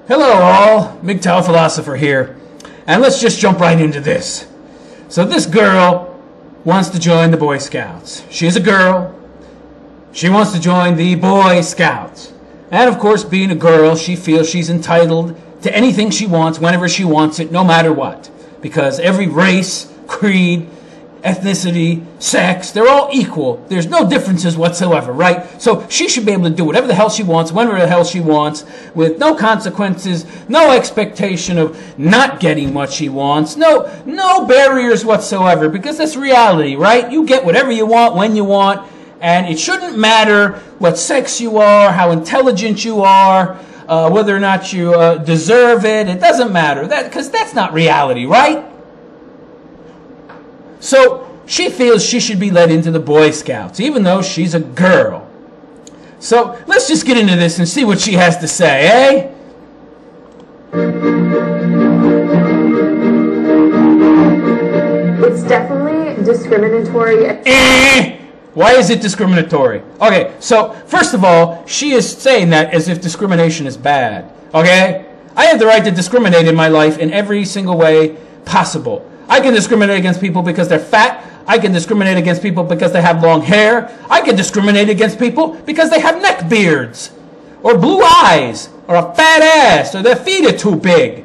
Hello all, MGTOW philosopher here, and let's just jump right into this. So this girl wants to join the Boy Scouts. She's a girl. She wants to join the Boy Scouts. And of course, being a girl, she feels she's entitled to anything she wants, whenever she wants it, no matter what. Because every race, creed, ethnicity, sex, they're all equal. There's no differences whatsoever, right? So she should be able to do whatever the hell she wants, whenever the hell she wants, with no consequences, no expectation of not getting what she wants, no barriers whatsoever, because that's reality, right? You get whatever you want, when you want, and it shouldn't matter what sex you are, how intelligent you are, whether or not you deserve it. It doesn't matter, because that's not reality, right? So she feels she should be let into the Boy Scouts, even though she's a girl. So let's just get into this and see what she has to say, eh? It's definitely discriminatory. Why is it discriminatory? Okay, so first of all, she is saying that as if discrimination is bad. Okay? I have the right to discriminate in my life in every single way possible. I can discriminate against people because they're fat. I can discriminate against people because they have long hair. I can discriminate against people because they have neck beards, or blue eyes, or a fat ass, or their feet are too big.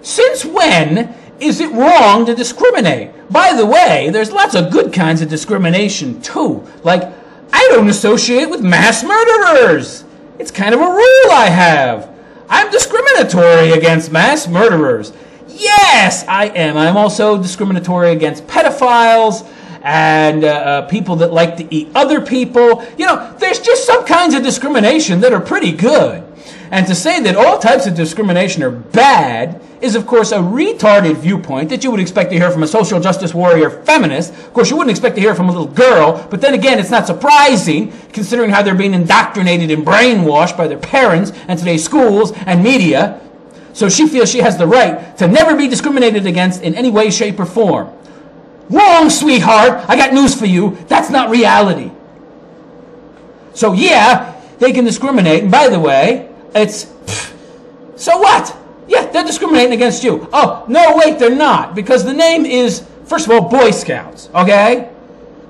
Since when is it wrong to discriminate? By the way, there's lots of good kinds of discrimination too. Like, I don't associate with mass murderers. It's kind of a rule I have. I'm discriminatory against mass murderers. Yes, I am. I'm also discriminatory against pedophiles and people that like to eat other people. You know, there's just some kinds of discrimination that are pretty good. And to say that all types of discrimination are bad is, of course, a retarded viewpoint that you would expect to hear from a social justice warrior feminist. Of course, you wouldn't expect to hear from a little girl, but then again, it's not surprising, considering how they're being indoctrinated and brainwashed by their parents and today's schools and media. So she feels she has the right to never be discriminated against in any way, shape, or form. Wrong, sweetheart. I got news for you. That's not reality. So yeah, they can discriminate. And by the way, so what? Yeah, they're discriminating against you. Oh, no, wait, they're not. Because the name is, first of all, Boy Scouts, okay?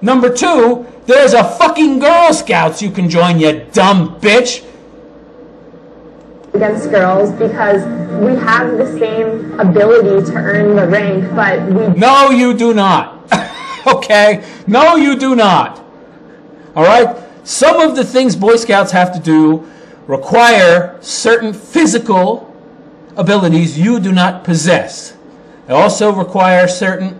Number two, there's a fucking Girl Scouts you can join, you dumb bitch. Against girls because we have the same ability to earn the rank, but we... No, you do not. Okay? No, you do not. All right? Some of the things Boy Scouts have to do require certain physical abilities you do not possess. They also require certain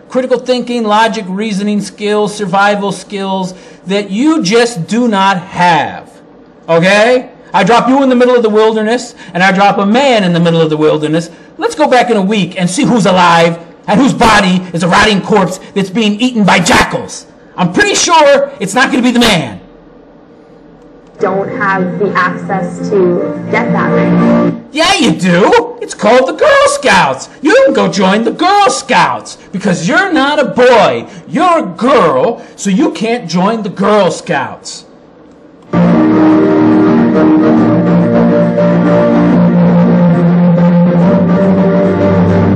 critical thinking, logic, reasoning skills, survival skills that you just do not have. Okay? I drop you in the middle of the wilderness, and I drop a man in the middle of the wilderness. Let's go back in a week and see who's alive and whose body is a rotting corpse that's being eaten by jackals. I'm pretty sure it's not going to be the man. Don't have the access to get that rank. Yeah, you do. It's called the Girl Scouts. You can go join the Girl Scouts because you're not a boy. You're a girl, so you can't join the Girl Scouts.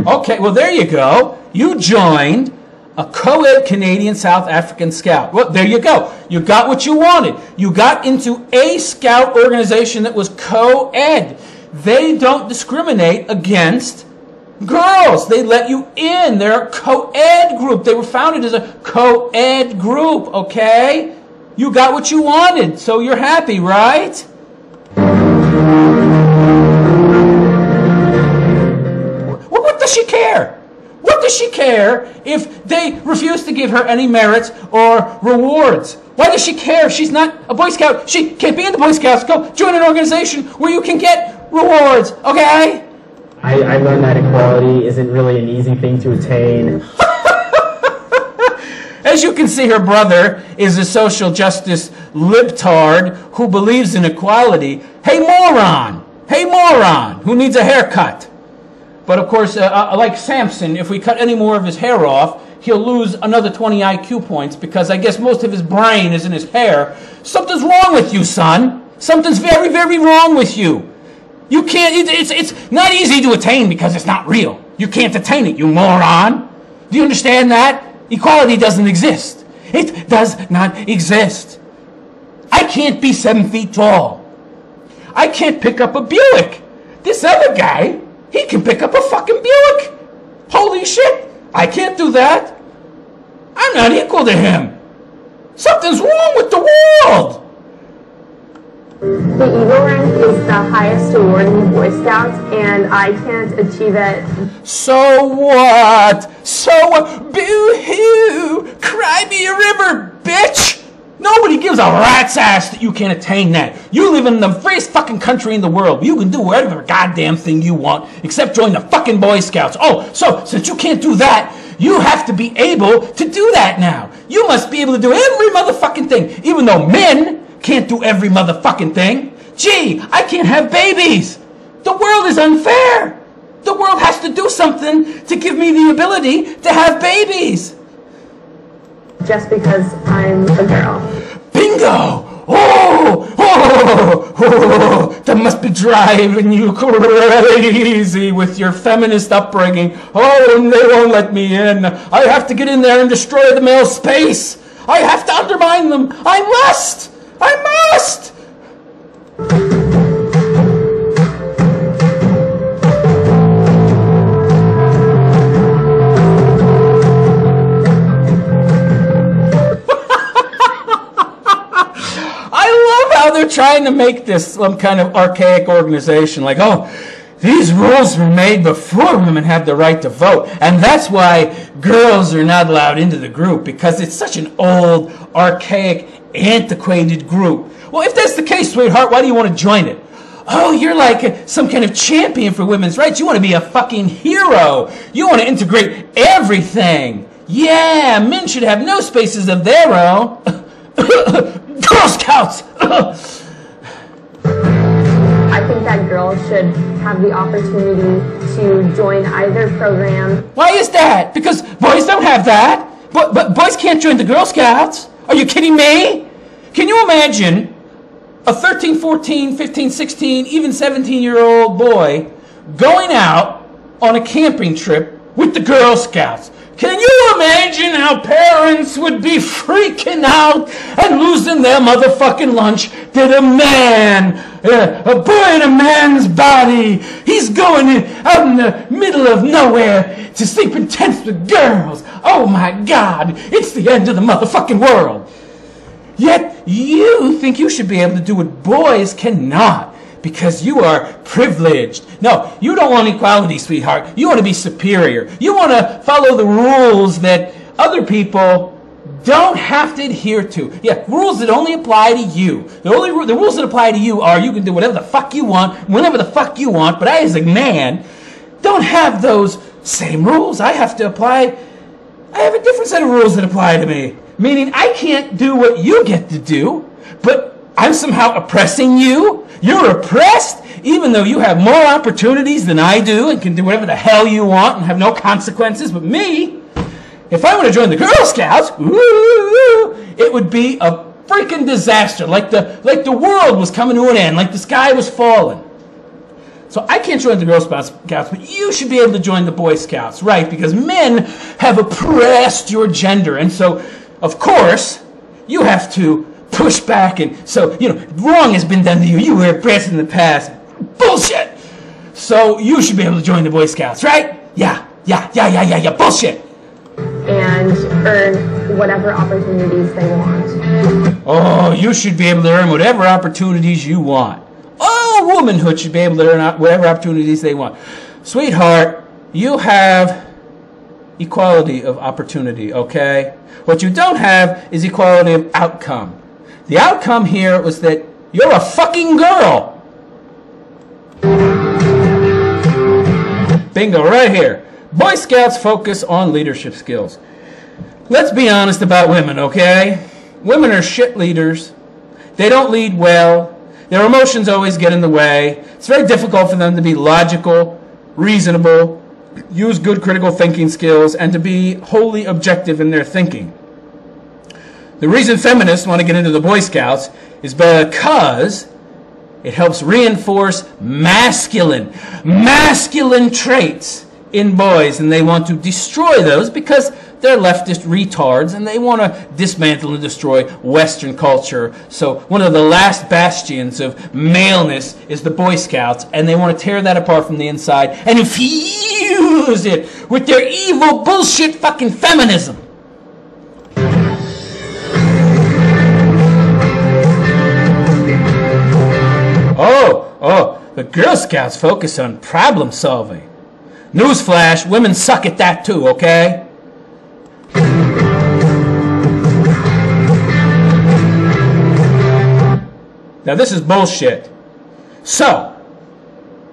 Okay, well, there you go. You joined a co-ed Canadian South African Scout. Well, there you go. You got what you wanted. You got into a Scout organization that was co-ed. They don't discriminate against girls. They let you in. They're a co-ed group. They were founded as a co-ed group, okay? You got what you wanted, so you're happy, right? What does she care? What does she care if they refuse to give her any merits or rewards? Why does she care? She's not a Boy Scout. She can't be in the Boy Scouts. Go join an organization where you can get rewards, okay? I learned that equality isn't really an easy thing to attain. As you can see, her brother is a social justice libtard who believes in equality. Hey, moron! Hey, moron! Who needs a haircut? But of course, like Samson, if we cut any more of his hair off, he'll lose another 20 IQ points because I guess most of his brain is in his hair. Something's wrong with you, son. Something's very, very wrong with you. You can't, it's not easy to attain because it's not real. You can't attain it, you moron. Do you understand that? Equality doesn't exist. It does not exist. I can't be 7 feet tall. I can't pick up a Buick. This other guy, he can pick up a fucking Buick. Holy shit, I can't do that. I'm not equal to him. Something's wrong with the world. The Eagle rank is the highest award in the Boy Scouts, and I can't achieve it. So what? So boo-hoo! Cry me a river, bitch! Nobody gives a rat's ass that you can't attain that. You live in the freest fucking country in the world. You can do whatever goddamn thing you want, except join the fucking Boy Scouts. Oh, so since you can't do that, you have to be able to do that now. You must be able to do every motherfucking thing, even though men can't do every motherfucking thing. Gee, I can't have babies. The world is unfair. The world has to do something to give me the ability to have babies. Just because I'm a girl. Bingo! Oh, that must be driving you crazy with your feminist upbringing. Oh, and they won't let me in. I have to get in there and destroy the male space. I have to undermine them. I must! I must! They're trying to make this some kind of archaic organization, like, oh, these rules were made before women had the right to vote, and that's why girls are not allowed into the group, because it's such an old, archaic, antiquated group. Well, if that's the case, sweetheart, why do you want to join it? Oh, you're like some kind of champion for women's rights. You want to be a fucking hero. You want to integrate everything. Yeah, men should have no spaces of their own. Girl Scouts! I think that girls should have the opportunity to join either program. Why is that? Because boys don't have that. But boys can't join the Girl Scouts. Are you kidding me? Can you imagine a 13, 14, 15, 16, even 17-year-old boy going out on a camping trip with the Girl Scouts? Can you imagine how parents would be freaking out and losing their motherfucking lunch that a man, a boy in a man's body, he's going out in the middle of nowhere to sleep in tents with girls. Oh my God, it's the end of the motherfucking world. Yet you think you should be able to do what boys cannot. Because you are privileged. No, you don't want equality, sweetheart. You want to be superior. You want to follow the rules that other people don't have to adhere to. Yeah, rules that only apply to you. The rules that apply to you are you can do whatever the fuck you want, whenever the fuck you want, but I, as a man, don't have those same rules. I have a different set of rules that apply to me. Meaning I can't do what you get to do, but I'm somehow oppressing you. You're oppressed even though you have more opportunities than I do and can do whatever the hell you want and have no consequences. But me, if I were to join the Girl Scouts, it would be a freaking disaster. Like the world was coming to an end, like the sky was falling. So I can't join the Girl Scouts, but you should be able to join the Boy Scouts, right? Because men have oppressed your gender. And so, of course, you have to push back, and so, wrong has been done to you. You were oppressed in the past. Bullshit! So you should be able to join the Boy Scouts, right? Yeah, bullshit! And earn whatever opportunities they want. Oh, you should be able to earn whatever opportunities you want. Oh, womanhood should be able to earn whatever opportunities they want. Sweetheart, you have equality of opportunity, okay? What you don't have is equality of outcome. The outcome here was that you're a fucking girl. Bingo, right here. Boy Scouts focus on leadership skills. Let's be honest about women, okay? Women are shit leaders. They don't lead well. Their emotions always get in the way. It's very difficult for them to be logical, reasonable, use good critical thinking skills, and to be wholly objective in their thinking. The reason feminists want to get into the Boy Scouts is because It helps reinforce masculine traits in boys, and they want to destroy those because they're leftist retards, and they want to dismantle and destroy Western culture. So one of the last bastions of maleness is the Boy Scouts, and they want to tear that apart from the inside and infuse it with their evil bullshit fucking feminism. Oh, the Girl Scouts focus on problem solving. Newsflash, women suck at that too, okay? Now this is bullshit. So,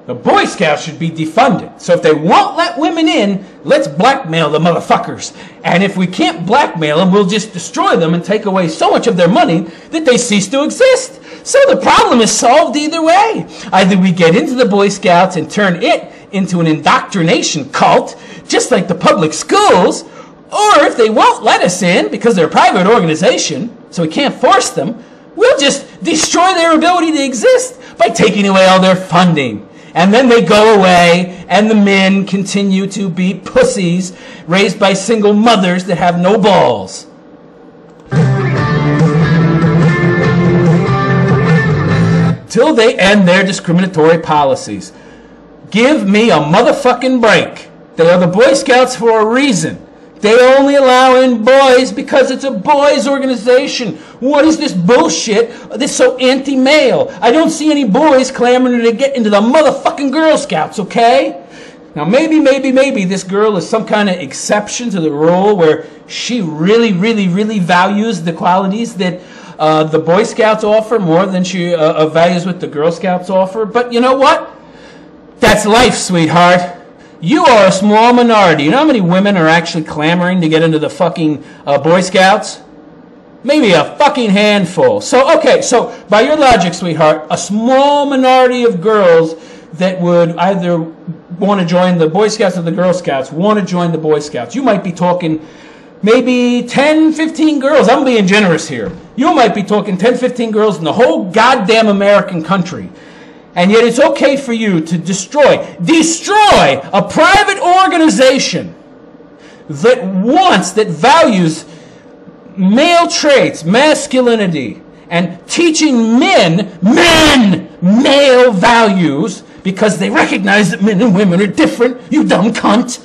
the Boy Scouts should be defunded. So if they won't let women in, let's blackmail the motherfuckers. And if we can't blackmail them, we'll just destroy them and take away so much of their money that they cease to exist. So the problem is solved either way. Either we get into the Boy Scouts and turn it into an indoctrination cult, just like the public schools, or if they won't let us in because they're a private organization, so we can't force them, we'll just destroy their ability to exist by taking away all their funding. And then they go away, and the men continue to be pussies raised by single mothers that have no balls. Till they end their discriminatory policies. Give me a motherfucking break. They are the Boy Scouts for a reason. They only allow in boys because it's a boys' organization. What is this bullshit that's so anti-male? I don't see any boys clamoring to get into the motherfucking Girl Scouts, okay? Now maybe this girl is some kind of exception to the rule where she really values the qualities that the Boy Scouts offer more than she values what the Girl Scouts offer. But you know what? That's life, sweetheart. You are a small minority. You know how many women are actually clamoring to get into the fucking Boy Scouts? Maybe a fucking handful. So, okay, so by your logic, sweetheart, a small minority of girls that would either want to join the Boy Scouts or the Girl Scouts want to join the Boy Scouts. You might be talking maybe 10, 15 girls. I'm being generous here. You might be talking 10, 15 girls in the whole goddamn American country. And yet it's okay for you to destroy a private organization that values male traits, masculinity, and teaching men male values because they recognize that men and women are different, you dumb cunt.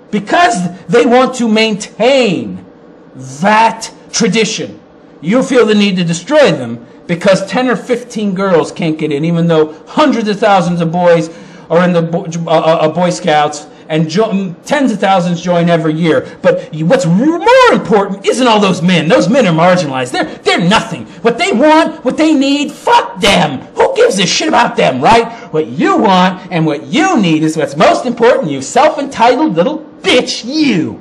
Because they want to maintain that tradition, you feel the need to destroy them because 10 or 15 girls can't get in, even though hundreds of thousands of boys are in the Boy Scouts and tens of thousands join every year. But what's more important isn't all those men. Those men are marginalized. They're nothing. What they want, what they need, fuck them. Who gives a shit about them, right? What you want and what you need is what's most important, you self-entitled little bitch, you.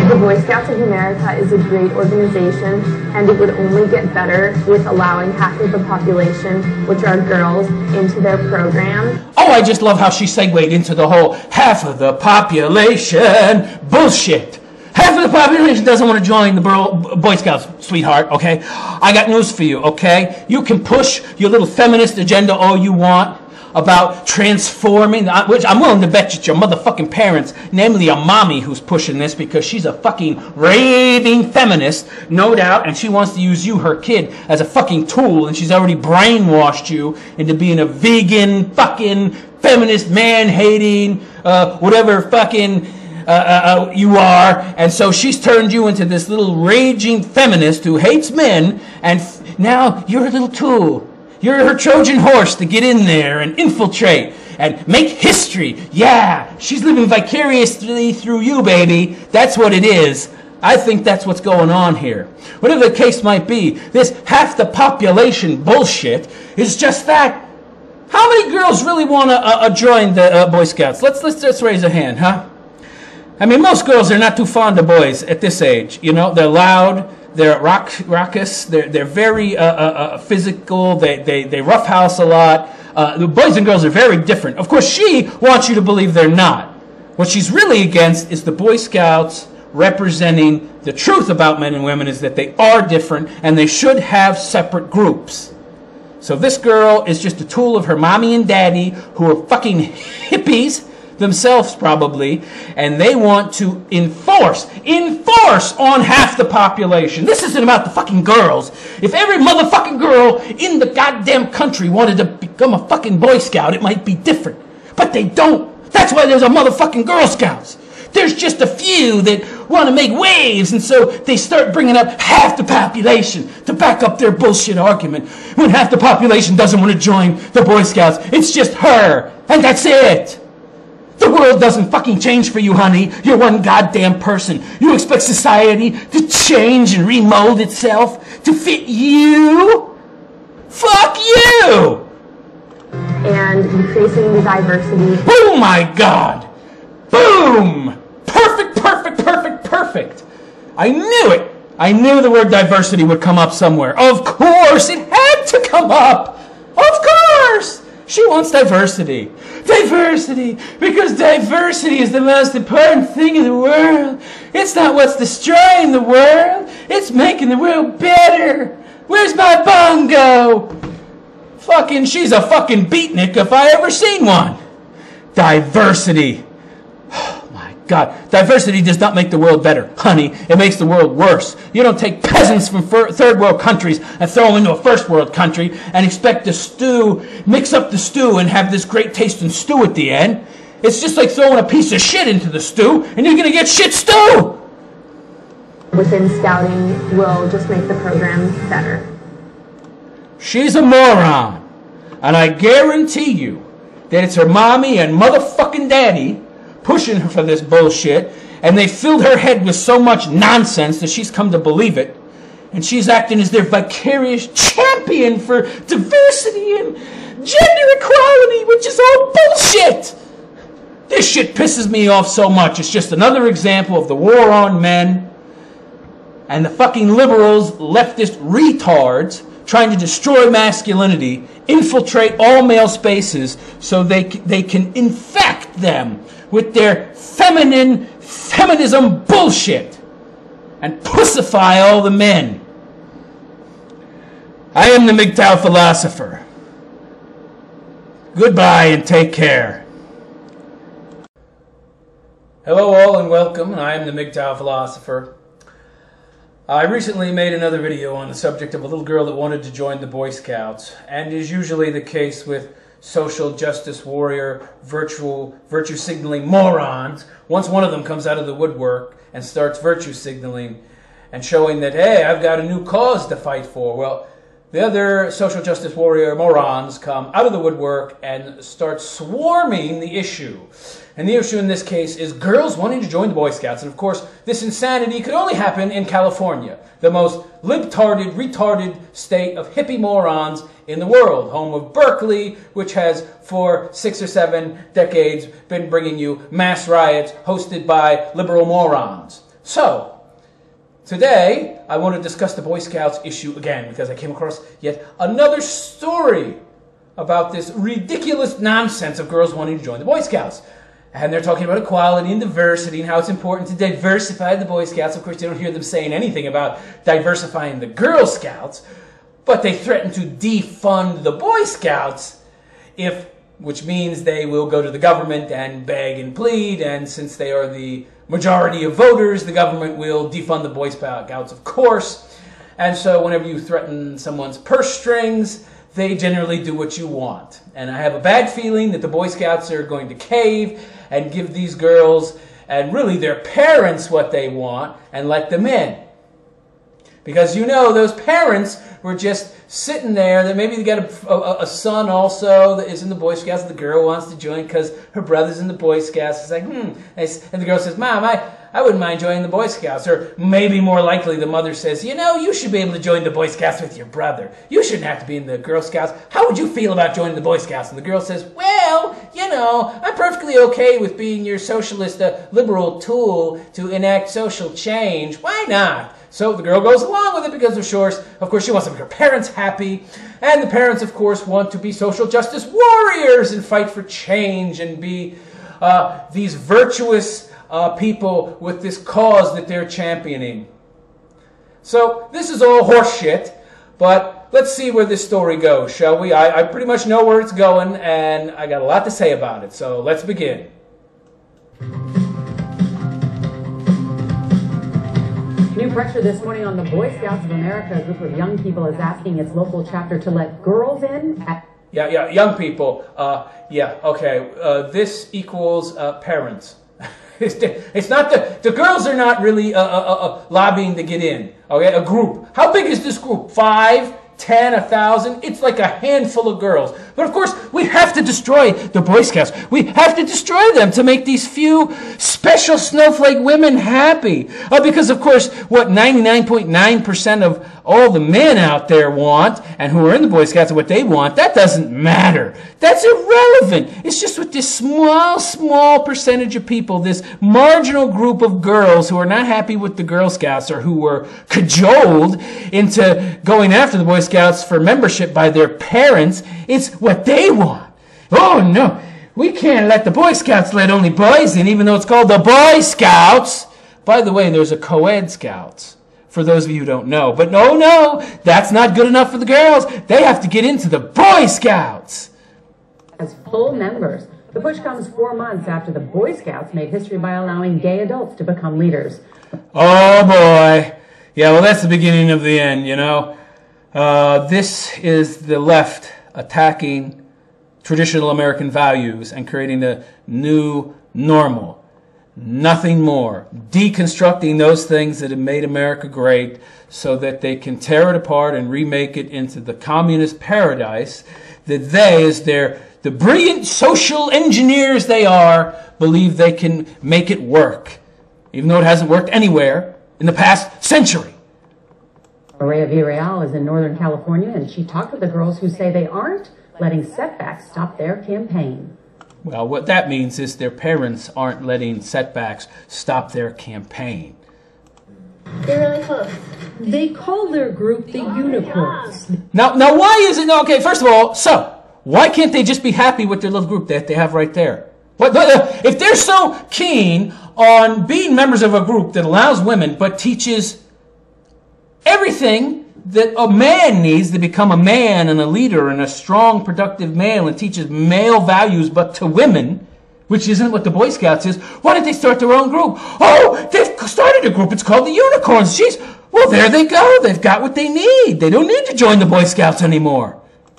The Boy Scouts of America is a great organization, and it would only get better with allowing half of the population, which are girls, into their program. Oh, I just love how she segued into the whole half of the population bullshit. Half of the population doesn't want to join the Boy Scouts, sweetheart, okay? I got news for you, okay? You can push your little feminist agenda all you want about transforming, which I'm willing to bet it's your motherfucking parents, namely a mommy who's pushing this because she's a fucking raving feminist, no doubt, and she wants to use you, her kid, as a fucking tool, and she's already brainwashed you into being a vegan, fucking, feminist, man-hating, whatever fucking you are, and so she's turned you into this little raging feminist who hates men, and now you're a little tool. You're her Trojan horse to get in there and infiltrate and make history. Yeah, she's living vicariously through you, baby. That's what it is. I think that's what's going on here. Whatever the case might be, this half the population bullshit is just that. How many girls really want to join the Boy Scouts? Let's raise a hand, huh? I mean, most girls are not too fond of boys at this age. You know, they're loud. They're raucous. They're very physical. They roughhouse a lot. The boys and girls are very different. Of course, she wants you to believe they're not. What she's really against is the Boy Scouts representing the truth about men and women is that they are different and they should have separate groups. So this girl is just a tool of her mommy and daddy, who are fucking hippies themselves probably, and they want to enforce on half the population. This isn't about the fucking girls. If every motherfucking girl in the goddamn country wanted to become a fucking Boy Scout, it might be different. But they don't. That's why there's a motherfucking Girl Scouts. There's just a few that want to make waves, and so they start bringing up half the population to back up their bullshit argument. When half the population doesn't want to join the Boy Scouts, it's just her, and that's it. The world doesn't fucking change for you, honey. You're one goddamn person. You expect society to change and remold itself to fit you? Fuck you! And increasing the diversity. Oh my God! Boom! Perfect, perfect, perfect, perfect! I knew it! I knew the word diversity would come up somewhere. Of course! It had to come up! Of course! She wants diversity. Diversity! Because diversity is the most important thing in the world. It's not what's destroying the world. It's making the world better. Where's my bongo? Fucking, she's a fucking beatnik if I ever seen one. Diversity. God, diversity does not make the world better, honey. It makes the world worse. You don't take peasants from third world countries and throw them into a first world country and expect to stew, mix up the stew and have this great tasting stew at the end. It's just like throwing a piece of shit into the stew and you're going to get shit stew. Within scouting will just make the program better. She's a moron. And I guarantee you that it's her mommy and motherfucking daddy pushing her for this bullshit, and they filled her head with so much nonsense that she's come to believe it, and she's acting as their vicarious champion for diversity and gender equality, which is all bullshit. This shit pisses me off so much. It's just another example of the war on men and the fucking liberals, leftist retards trying to destroy masculinity, infiltrate all male spaces so they can infect them with their feminism bullshit and pussify all the men. I am the MGTOW philosopher. Goodbye and take care. Hello all and welcome. I am the MGTOW philosopher. I recently made another video on the subject of a little girl that wanted to join the Boy Scouts, and is usually the case with social justice warrior, virtue signaling morons. Once one of them comes out of the woodwork and starts virtue signaling and showing that, hey, I've got a new cause to fight for, well, the other social justice warrior morons come out of the woodwork and start swarming the issue. And the issue in this case is girls wanting to join the Boy Scouts. And of course, this insanity could only happen in California, the most libtarded, retarded state of hippie morons in the world, home of Berkeley, which has for 6 or 7 decades been bringing you mass riots hosted by liberal morons. So, today, I want to discuss the Boy Scouts issue again because I came across yet another story about this ridiculous nonsense of girls wanting to join the Boy Scouts. And they're talking about equality and diversity and how it's important to diversify the Boy Scouts. Of course, you don't hear them saying anything about diversifying the Girl Scouts, but they threaten to defund the Boy Scouts, which means they will go to the government and beg and plead, and since they are the majority of voters, the government will defund the Boy Scouts, of course. And so whenever you threaten someone's purse strings, they generally do what you want. And I have a bad feeling that the Boy Scouts are going to cave and give these girls and really their parents what they want and let them in. Because you know, those parents were just sitting there, that maybe they got a son also that is in the Boy Scouts, and the girl wants to join because her brother's in the Boy Scouts. It's like, and the girl says, Mom, I wouldn't mind joining the Boy Scouts. Or maybe more likely the mother says, you know, you should be able to join the Boy Scouts with your brother. You shouldn't have to be in the Girl Scouts. How would you feel about joining the Boy Scouts? And the girl says, well, you know, I'm perfectly okay with being your socialist liberal tool to enact social change. Why not? So the girl goes along with it because of course she wants to make her parents happy. And the parents, of course, want to be social justice warriors and fight for change and be these virtuous people with this cause that they're championing. So this is all horseshit, but let's see where this story goes, shall we? I pretty much know where it's going, and I got a lot to say about it, so let's begin. New pressure this morning on the Boy Scouts of America. A group of young people is asking its local chapter to let girls in. Yeah, young people. Okay. This equals parents. It's not the girls are not really lobbying to get in. Okay, a group. How big is this group? 5, 10, 1,000? It's like a handful of girls. But of course, we have to destroy the Boy Scouts. We have to destroy them to make these few special snowflake women happy. Because of course, what 99.9% of all the men out there want, and who are in the Boy Scouts, and what they want, that doesn't matter. That's irrelevant. It's just with this small percentage of people, this marginal group of girls who are not happy with the Girl Scouts, or who were cajoled into going after the Boy Scouts for membership by their parents. It's what they want. Oh no, we can't let the Boy Scouts let only boys in, even though it's called the Boy Scouts. By the way, there's a co-ed Scouts, for those of you who don't know. But no, that's not good enough for the girls. They have to get into the Boy Scouts. As full members. The push comes 4 months after the Boy Scouts made history by allowing gay adults to become leaders. Oh boy. Yeah, well, that's the beginning of the end, you know. This is the left attacking traditional American values and creating a new normal. Nothing more. Deconstructing those things that have made America great so that they can tear it apart and remake it into the communist paradise that they, as the brilliant social engineers they are, believe they can make it work, even though it hasn't worked anywhere in the past century. Maria Villarreal is in Northern California, and she talked with the girls who say they aren't letting setbacks stop their campaign. Well, what that means is their parents aren't letting setbacks stop their campaign. They're really close. They call their group the Unicorns. Now, why is it... Okay, first of all, why can't they just be happy with their little group that they have right there? If they're so keen on being members of a group that allows women but teaches everything that a man needs to become a man and a leader and a strong, productive male, and teaches male values but to women, which isn't what the Boy Scouts is, why don't they start their own group? Oh, they've started a group. It's called the Unicorns. Jeez. Well, there they go. They've got what they need. They don't need to join the Boy Scouts anymore.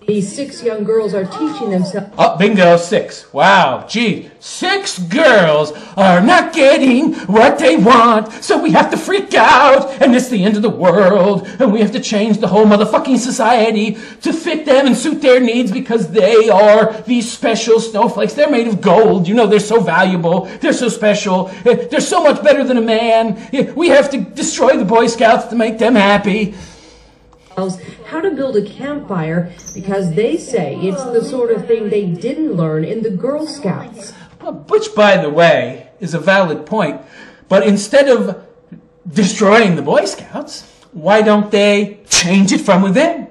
These 6 young girls are teaching themselves. Oh, bingo, 6. Wow, gee, 6 girls are not getting what they want, so we have to freak out, and it's the end of the world, and we have to change the whole motherfucking society to fit them and suit their needs because they are these special snowflakes. They're made of gold. You know, they're so valuable. They're so special. They're so much better than a man. We have to destroy the Boy Scouts to make them happy. How to build a campfire because they say it's the sort of thing they didn't learn in the Girl Scouts. Which, by the way, is a valid point. But instead of destroying the Boy Scouts, why don't they change it from within?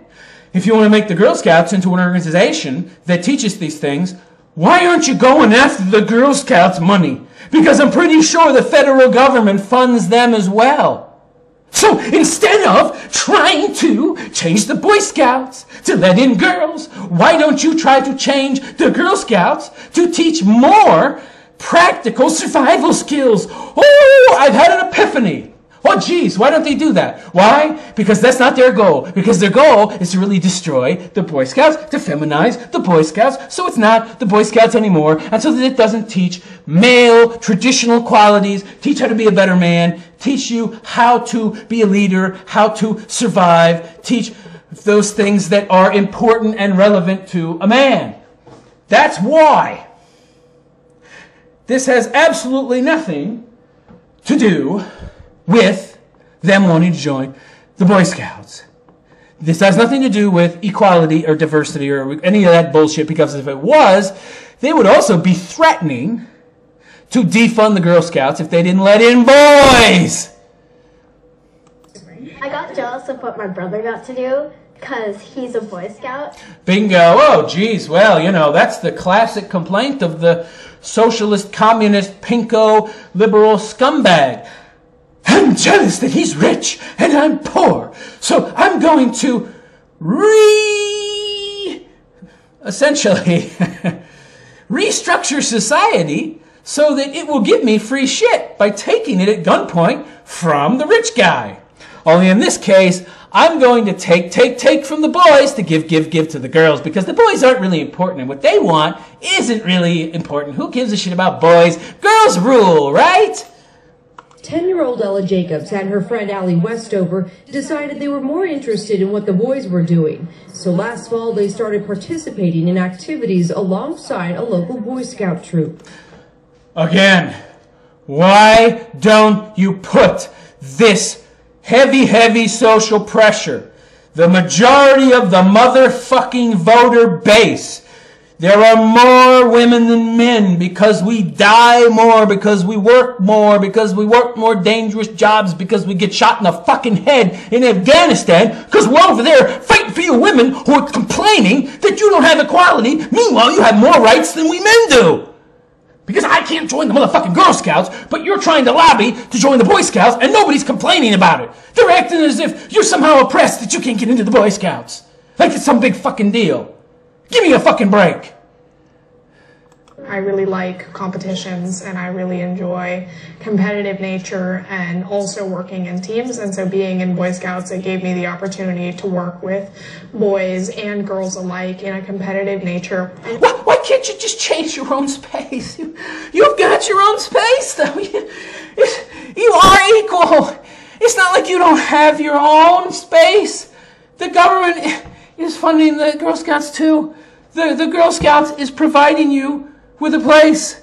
If you want to make the Girl Scouts into an organization that teaches these things, why aren't you going after the Girl Scouts' money? Because I'm pretty sure the federal government funds them as well. So instead of trying to change the Boy Scouts to let in girls, why don't you try to change the Girl Scouts to teach more practical survival skills? Oh, I've had an epiphany. Oh, geez, why don't they do that? Why? Because that's not their goal. Because their goal is to really destroy the Boy Scouts, to feminize the Boy Scouts, so it's not the Boy Scouts anymore, and so that it doesn't teach male traditional qualities, teach how to be a better man, teach you how to be a leader, how to survive, teach those things that are important and relevant to a man. That's why. This has absolutely nothing to do with them wanting to join the Boy Scouts. This has nothing to do with equality or diversity or any of that bullshit, because if it was, they would also be threatening to defund the Girl Scouts if they didn't let in boys. I got jealous of what my brother got to do Because he's a Boy Scout. Bingo. Oh, geez. Well, you know, that's the classic complaint of the socialist, communist, pinko, liberal scumbag. I'm jealous that he's rich and I'm poor. So I'm going to essentially restructure society so that it will give me free shit by taking it at gunpoint from the rich guy. Only in this case, I'm going to take from the boys to give to the girls, because the boys aren't really important and what they want isn't really important. Who gives a shit about boys? Girls rule, right? 10-year-old Ella Jacobs and her friend Allie Westover decided they were more interested in what the boys were doing. So last fall, they started participating in activities alongside a local Boy Scout troop. Again, why don't you put this heavy social pressure? The majority of the motherfucking voter base. There are more women than men because we die more, because we work more, because we work more dangerous jobs, because we get shot in the fucking head in Afghanistan, because we're over there fighting for you women who are complaining that you don't have equality. Meanwhile, you have more rights than we men do. Because I can't join the motherfucking Girl Scouts, but you're trying to lobby to join the Boy Scouts and nobody's complaining about it. They're acting as if you're somehow oppressed that you can't get into the Boy Scouts. Like it's some big fucking deal. Give me a fucking break. I really like competitions and I really enjoy competitive nature and also working in teams. And so being in Boy Scouts, it gave me the opportunity to work with boys and girls alike in a competitive nature. Why can't you just change your own space? You've got your own space, though. You are equal. It's not like you don't have your own space. The government is funding the Girl Scouts, too. The Girl Scouts is providing you with a place.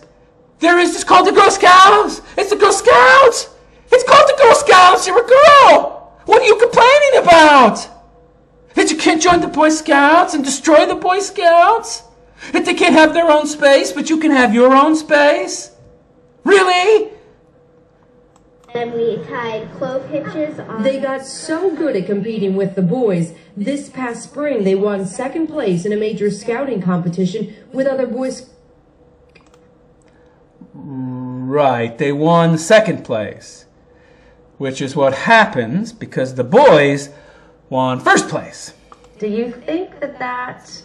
It's called the Girl Scouts. It's the Girl Scouts. It's called the Girl Scouts. You're a girl. What are you complaining about? That you can't join the Boy Scouts and destroy the Boy Scouts? That they can't have their own space, but you can have your own space? Really? And we tied clove hitches on. They got so good at competing with the boys. This past spring, they won second place in a major scouting competition with other boys. Right, they won second place, which is what happens because the boys won first place. Do you think that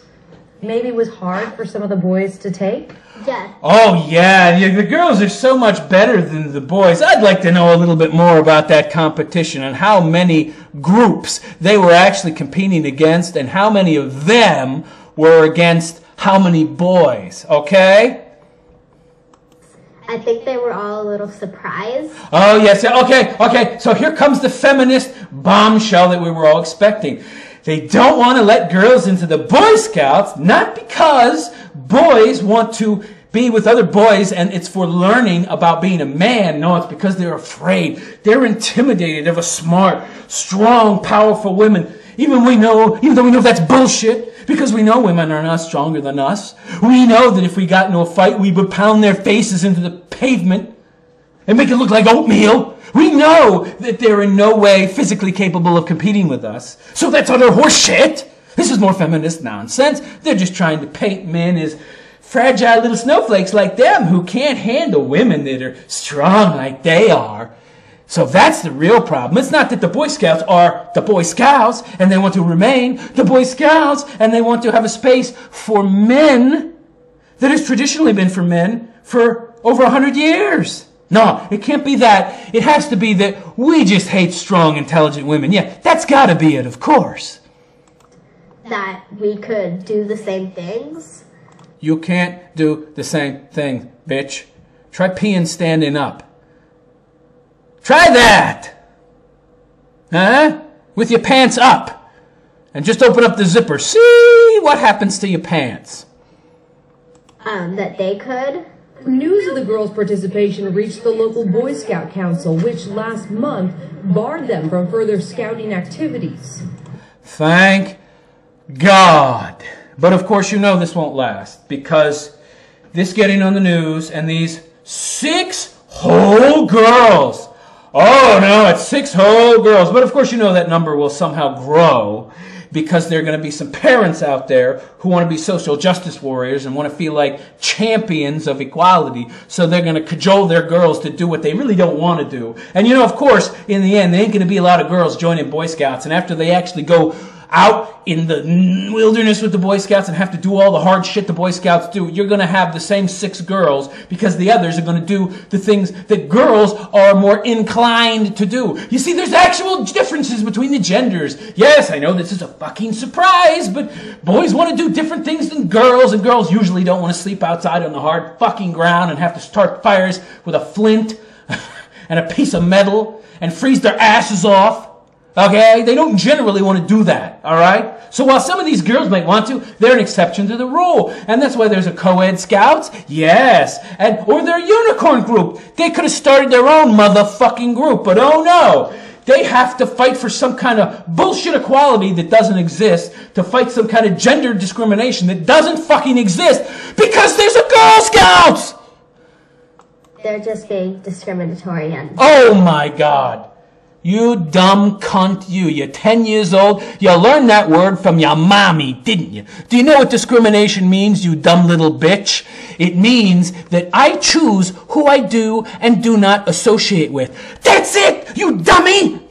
maybe was hard for some of the boys to take? Yeah. Oh, yeah, the girls are so much better than the boys. I'd like to know a little bit more about that competition and how many groups they were actually competing against and how many of them were against how many boys, okay? I think they were all a little surprised. Oh, yes. Okay. So here comes the feminist bombshell that we were all expecting. They don't want to let girls into the Boy Scouts, not because boys want to be with other boys and it's for learning about being a man. No, it's because they're afraid. They're intimidated of a smart, strong, powerful women. Even though we know that's bullshit, because we know women are not stronger than us. We know that if we got into a fight, we would pound their faces into the pavement and make it look like oatmeal. We know that they're in no way physically capable of competing with us. So that's utter horse shit. This is more feminist nonsense. They're just trying to paint men as fragile little snowflakes like them who can't handle women that are strong like they are. So that's the real problem. It's not that the Boy Scouts are the Boy Scouts and they want to remain the Boy Scouts and they want to have a space for men that has traditionally been for men for over 100 years. No, it can't be that. It has to be that we just hate strong, intelligent women. Yeah, that's got to be it, of course. That we could do the same things. You can't do the same thing, bitch. Try peeing standing up. Try that! Huh? With your pants up. And just open up the zipper. See what happens to your pants. That they could. News of the girls' participation reached the local Boy Scout Council, which last month barred them from further scouting activities. Thank God. But of course you know this won't last, because this getting on the news and these 6 whole girls. Oh no, it's 6 whole girls. But of course you know that number will somehow grow because there are going to be some parents out there who want to be social justice warriors and want to feel like champions of equality. So they're going to cajole their girls to do what they really don't want to do. And you know, of course, in the end, there ain't going to be a lot of girls joining Boy Scouts. And after they actually go out in the wilderness with the Boy Scouts and have to do all the hard shit the Boy Scouts do, you're going to have the same 6 girls because the others are going to do the things that girls are more inclined to do. You see, there's actual differences between the genders. Yes, I know this is a fucking surprise, but boys want to do different things than girls, and girls usually don't want to sleep outside on the hard fucking ground and have to start fires with a flint and a piece of metal and freeze their asses off. Okay? They don't generally want to do that, alright? So while some of these girls might want to, they're an exception to the rule. And that's why there's a co-ed scouts, yes. Or their unicorn group. They could have started their own motherfucking group, but oh no. They have to fight for some kind of bullshit equality that doesn't exist, to fight some kind of gender discrimination that doesn't fucking exist, because there's a Girl Scouts! They're just being discriminatory and... Oh my God. You dumb cunt, you. You're 10 years old. You learned that word from your mommy, didn't you? Do you know what discrimination means, you dumb little bitch? It means that I choose who I do and do not associate with. That's it, you dummy!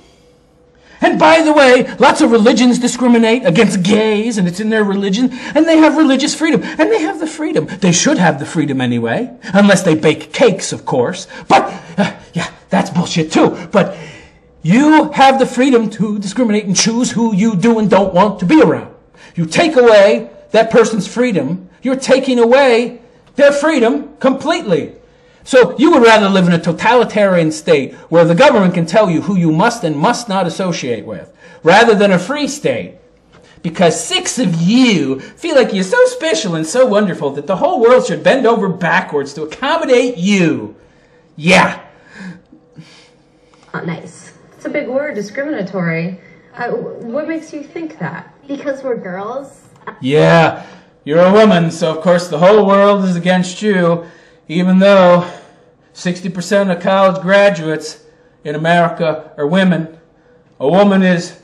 And by the way, lots of religions discriminate against gays, and it's in their religion, and they have religious freedom. And they have the freedom. They should have the freedom anyway. Unless they bake cakes, of course. But, yeah, that's bullshit too. But you have the freedom to discriminate and choose who you do and don't want to be around. You take away that person's freedom, you're taking away their freedom completely. So you would rather live in a totalitarian state where the government can tell you who you must and must not associate with, rather than a free state. Because 6 of you feel like you're so special and so wonderful that the whole world should bend over backwards to accommodate you. Yeah. Not nice. It's a big word, discriminatory. What makes you think that? Because we're girls. Yeah, you're a woman, so of course the whole world is against you, even though 60% of college graduates in America are women. A woman is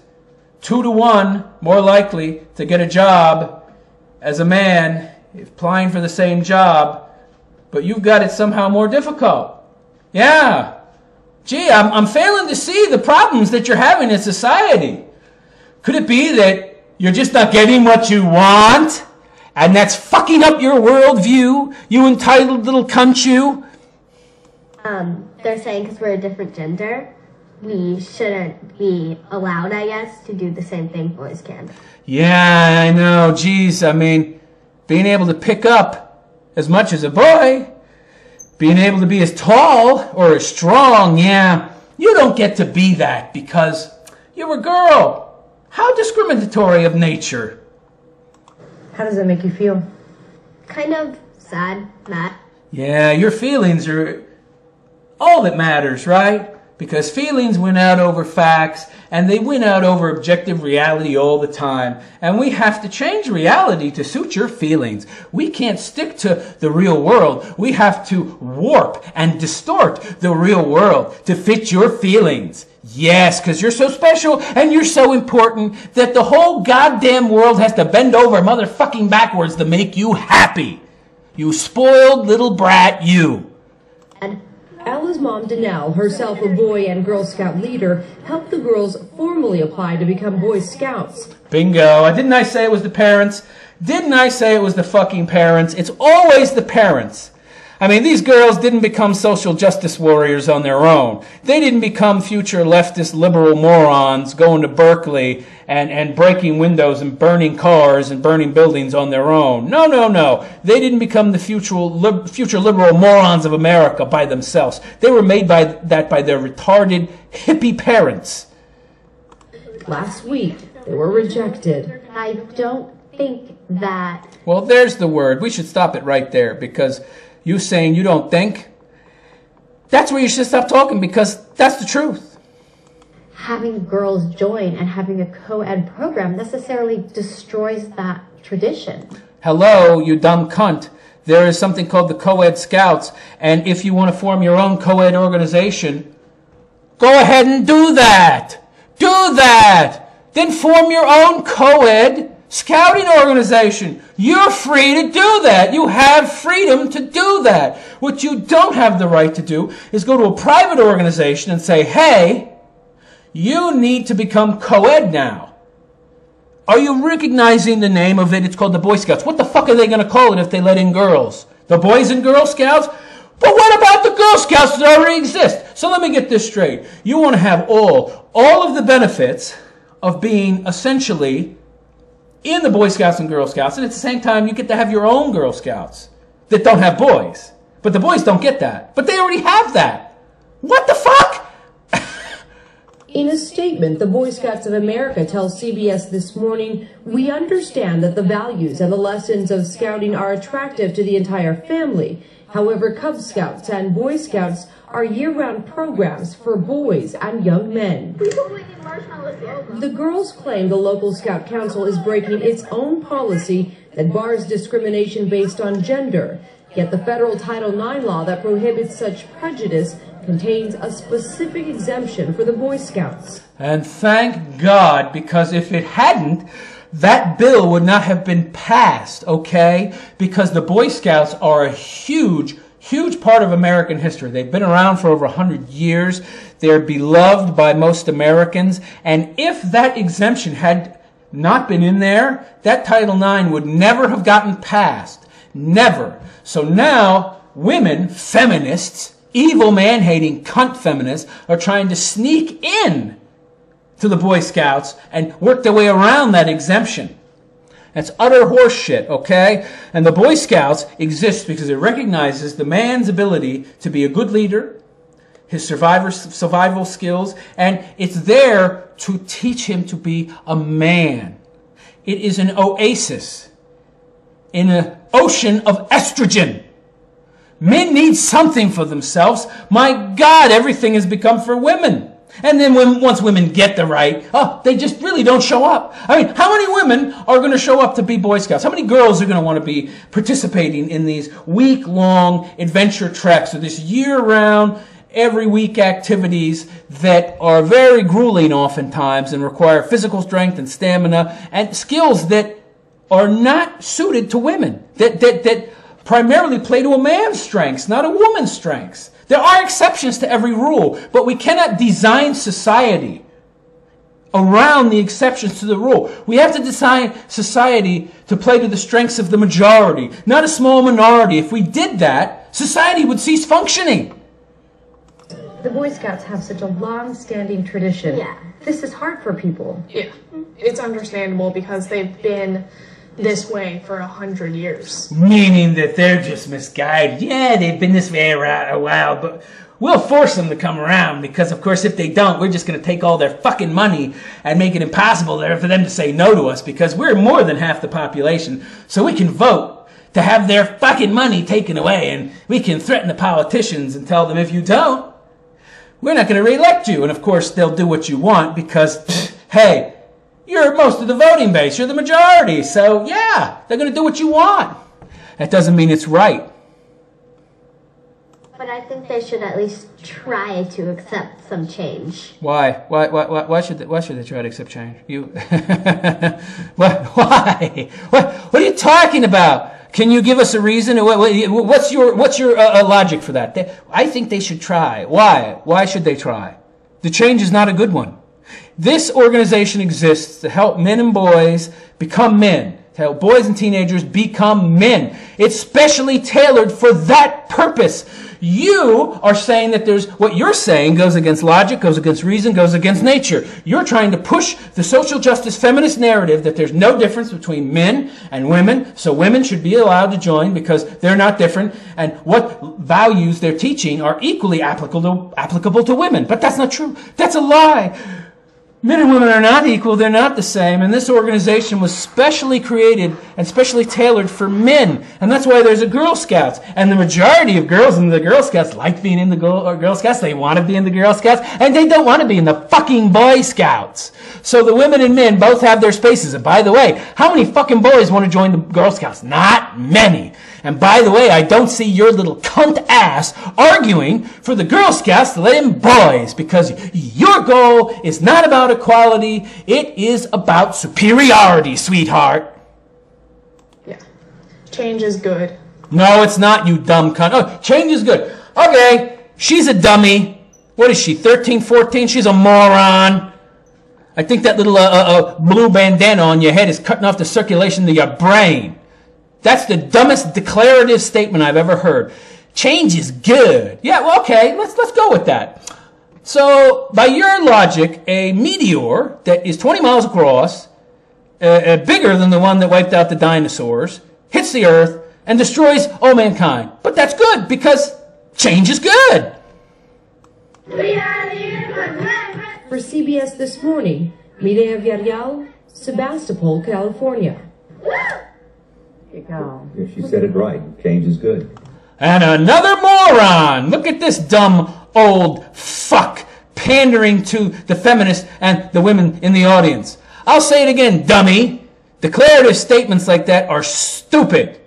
2 to 1 more likely to get a job as a man applying for the same job, but you've got it somehow more difficult. Yeah. Gee, I'm failing to see the problems that you're having in society. Could it be that you're just not getting what you want? And that's fucking up your worldview, you entitled little cunt you? They're saying because we're a different gender, we shouldn't be allowed, I guess, to do the same thing boys can. Yeah, I know. Geez, I mean, being able to pick up as much as a boy, being able to be as tall or as strong, yeah, you don't get to be that because you're a girl. How discriminatory of nature. How does that make you feel? Kind of sad, Matt. Yeah, your feelings are all that matters, right? Because feelings win out over facts, and they win out over objective reality all the time. And we have to change reality to suit your feelings. We can't stick to the real world. We have to warp and distort the real world to fit your feelings. Yes, because you're so special and you're so important that the whole goddamn world has to bend over motherfucking backwards to make you happy. You spoiled little brat, you. Ella's mom, Danelle, herself a Boy and Girl Scout leader, helped the girls formally apply to become Boy Scouts. Bingo. Didn't I say it was the parents? Didn't I say it was the fucking parents? It's always the parents. I mean, these girls didn't become social justice warriors on their own. They didn't become future leftist liberal morons going to Berkeley and breaking windows and burning cars and burning buildings on their own. No, no, no. They didn't become the future liberal morons of America by themselves. They were made by their retarded hippie parents. Last week, they were rejected. I don't think that... Well, there's the word. We should stop it right there because you saying you don't think, that's where you should stop talking because that's the truth. Having girls join and having a co-ed program necessarily destroys that tradition. Hello, you dumb cunt. There is something called the co-ed scouts, and if you want to form your own co-ed organization, go ahead and do that. Do that. then form your own co-ed scouting organization. You're free to do that. You have freedom to do that. What you don't have the right to do is go to a private organization and say, hey, you need to become co-ed now. Are you recognizing the name of it? It's called the Boy Scouts. What the fuck are they going to call it if they let in girls? The Boys and Girl Scouts? But what about the Girl Scouts that already exist? So let me get this straight. You want to have all of the benefits of being essentially in the Boy Scouts and Girl Scouts, and at the same time you get to have your own Girl Scouts that don't have boys. But the boys don't get that. But they already have that. What the fuck? In a statement, the Boy Scouts of America tells CBS this morning, "We understand that the values and the lessons of scouting are attractive to the entire family. However, Cub Scouts and Boy Scouts are year-round programs for boys and young men." The girls claim the local Scout Council is breaking its own policy that bars discrimination based on gender. Yet the federal Title IX law that prohibits such prejudice contains a specific exemption for the Boy Scouts. And thank God, because if it hadn't, that bill would not have been passed, okay? Because the Boy Scouts are a huge part of American history. They've been around for over 100 years. They're beloved by most Americans. And if that exemption had not been in there, that Title IX would never have gotten passed. Never. So now, women, feminists, evil man-hating cunt feminists, are trying to sneak in to the Boy Scouts and work their way around that exemption. That's utter horseshit, okay? And the Boy Scouts exist because it recognizes the man's ability to be a good leader, his survival skills, and it's there to teach him to be a man. It is an oasis in an ocean of estrogen. Men need something for themselves. My God, everything has become for women. And then once women get the right, they just really don't show up. I mean, how many women are going to show up to be Boy Scouts? How many girls are going to want to be participating in these week-long adventure treks or this year-round, every week activities that are very grueling oftentimes and require physical strength and stamina and skills that are not suited to women, that primarily play to a man's strengths, not a woman's strengths. There are exceptions to every rule, but we cannot design society around the exceptions to the rule. We have to design society to play to the strengths of the majority, not a small minority. If we did that, society would cease functioning. The Boy Scouts have such a long-standing tradition. Yeah. This is hard for people. Yeah, it's understandable because they've been this way for 100 years. Meaning that they're just misguided. Yeah, they've been this way a while, but we'll force them to come around because, of course, if they don't, we're just going to take all their fucking money and make it impossible for them to say no to us because we're more than half the population, so we can vote to have their fucking money taken away, and we can threaten the politicians and tell them, if you don't, we're not going to re-elect you. And, of course, they'll do what you want because, hey, you're most of the voting base. You're the majority. So, yeah, they're going to do what you want. That doesn't mean it's right. But I think they should at least try to accept some change. Why? Why should they try to accept change? Why? What are you talking about? Can you give us a reason? What's your logic for that? I think they should try. Why? Why should they try? The change is not a good one. This organization exists to help men and boys become men, to help boys and teenagers become men. It's specially tailored for that purpose. You are saying that what you're saying goes against logic, goes against reason, goes against nature. You're trying to push the social justice feminist narrative that there's no difference between men and women, so women should be allowed to join because they're not different, and what values they're teaching are equally applicable to women. But that's not true. That's a lie. Men and women are not equal, they're not the same, and this organization was specially created and specially tailored for men, and that's why there's a Girl Scouts, and the majority of girls in the Girl Scouts like being in the Girl Scouts, they want to be in the Girl Scouts, and they don't want to be in the fucking Boy Scouts. So the women and men both have their spaces, and by the way, how many fucking boys want to join the Girl Scouts? Not many. And by the way, I don't see your little cunt ass arguing for the Girl Scouts to let in boys, because your goal is not about equality, it is about superiority, sweetheart. Yeah. Change is good. No, it's not, you dumb cunt. Oh, change is good. Okay, she's a dummy. What is she, 13, 14? She's a moron. I think that little blue bandana on your head is cutting off the circulation to your brain. That's the dumbest declarative statement I've ever heard. Change is good. Yeah, well, okay, let's go with that. So, by your logic, a meteor that is 20 miles across, bigger than the one that wiped out the dinosaurs, hits the Earth and destroys all mankind. But that's good, because change is good. For CBS This Morning, Mireya Villarreal, Sebastopol, California. Yeah, she said it right. Change is good. And another moron! Look at this dumb old fuck pandering to the feminists and the women in the audience. I'll say it again, dummy. Declarative statements like that are stupid.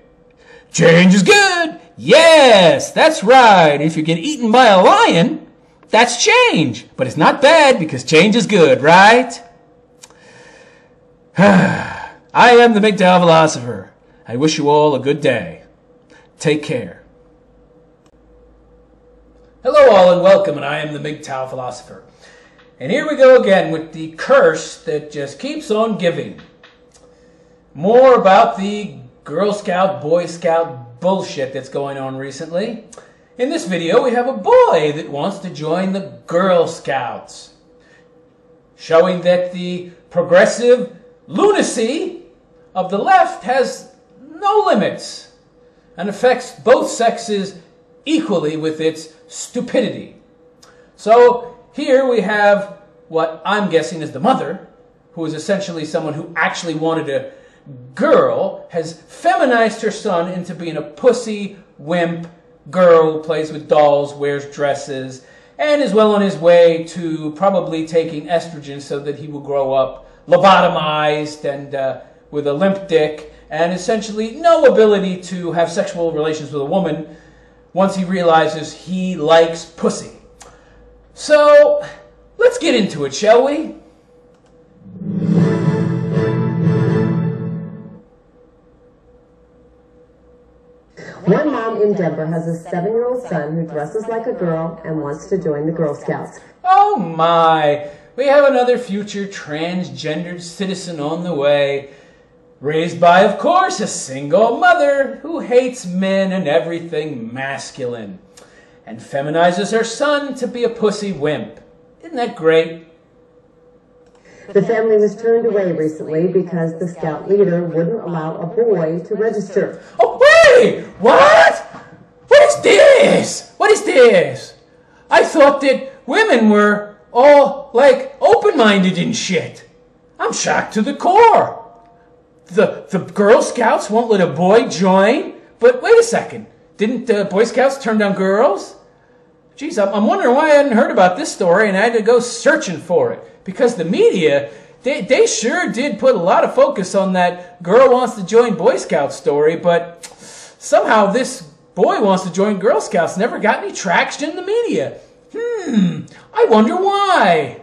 Change is good. Yes, that's right. If you get eaten by a lion, that's change. But it's not bad because change is good, right? I am the MGTOW philosopher. I wish you all a good day. Take care. Hello all and welcome, and I am the MGTOW philosopher. And here we go again with the curse that just keeps on giving. More about the Girl Scout, Boy Scout bullshit that's going on recently. In this video, we have a boy that wants to join the Girl Scouts, showing that the progressive lunacy of the left has no limits and affects both sexes equally with its stupidity. So here we have what I'm guessing is the mother, who is essentially someone who actually wanted a girl, has feminized her son into being a pussy, wimp, girl who plays with dolls, wears dresses, and is well on his way to probably taking estrogen so that he will grow up lobotomized and with a limp dick and essentially no ability to have sexual relations with a woman once he realizes he likes pussy. So, let's get into it, shall we? One mom in Denver has a 7-year-old son who dresses like a girl and wants to join the Girl Scouts. Oh my! We have another future transgendered citizen on the way. Raised by, of course, a single mother who hates men and everything masculine. And feminizes her son to be a pussy wimp. Isn't that great? The family was turned away recently because the scout leader wouldn't allow a boy to register. Oh, wait! What? What is this? What is this? I thought that women were all, like, open-minded and shit. I'm shocked to the core. The Girl Scouts won't let a boy join? But wait a second. Didn't Boy Scouts turn down girls? Geez, I'm wondering why I hadn't heard about this story and I had to go searching for it. Because the media, they sure did put a lot of focus on that girl wants to join Boy Scout story, but somehow this boy wants to join Girl Scouts never got any traction in the media. I wonder why.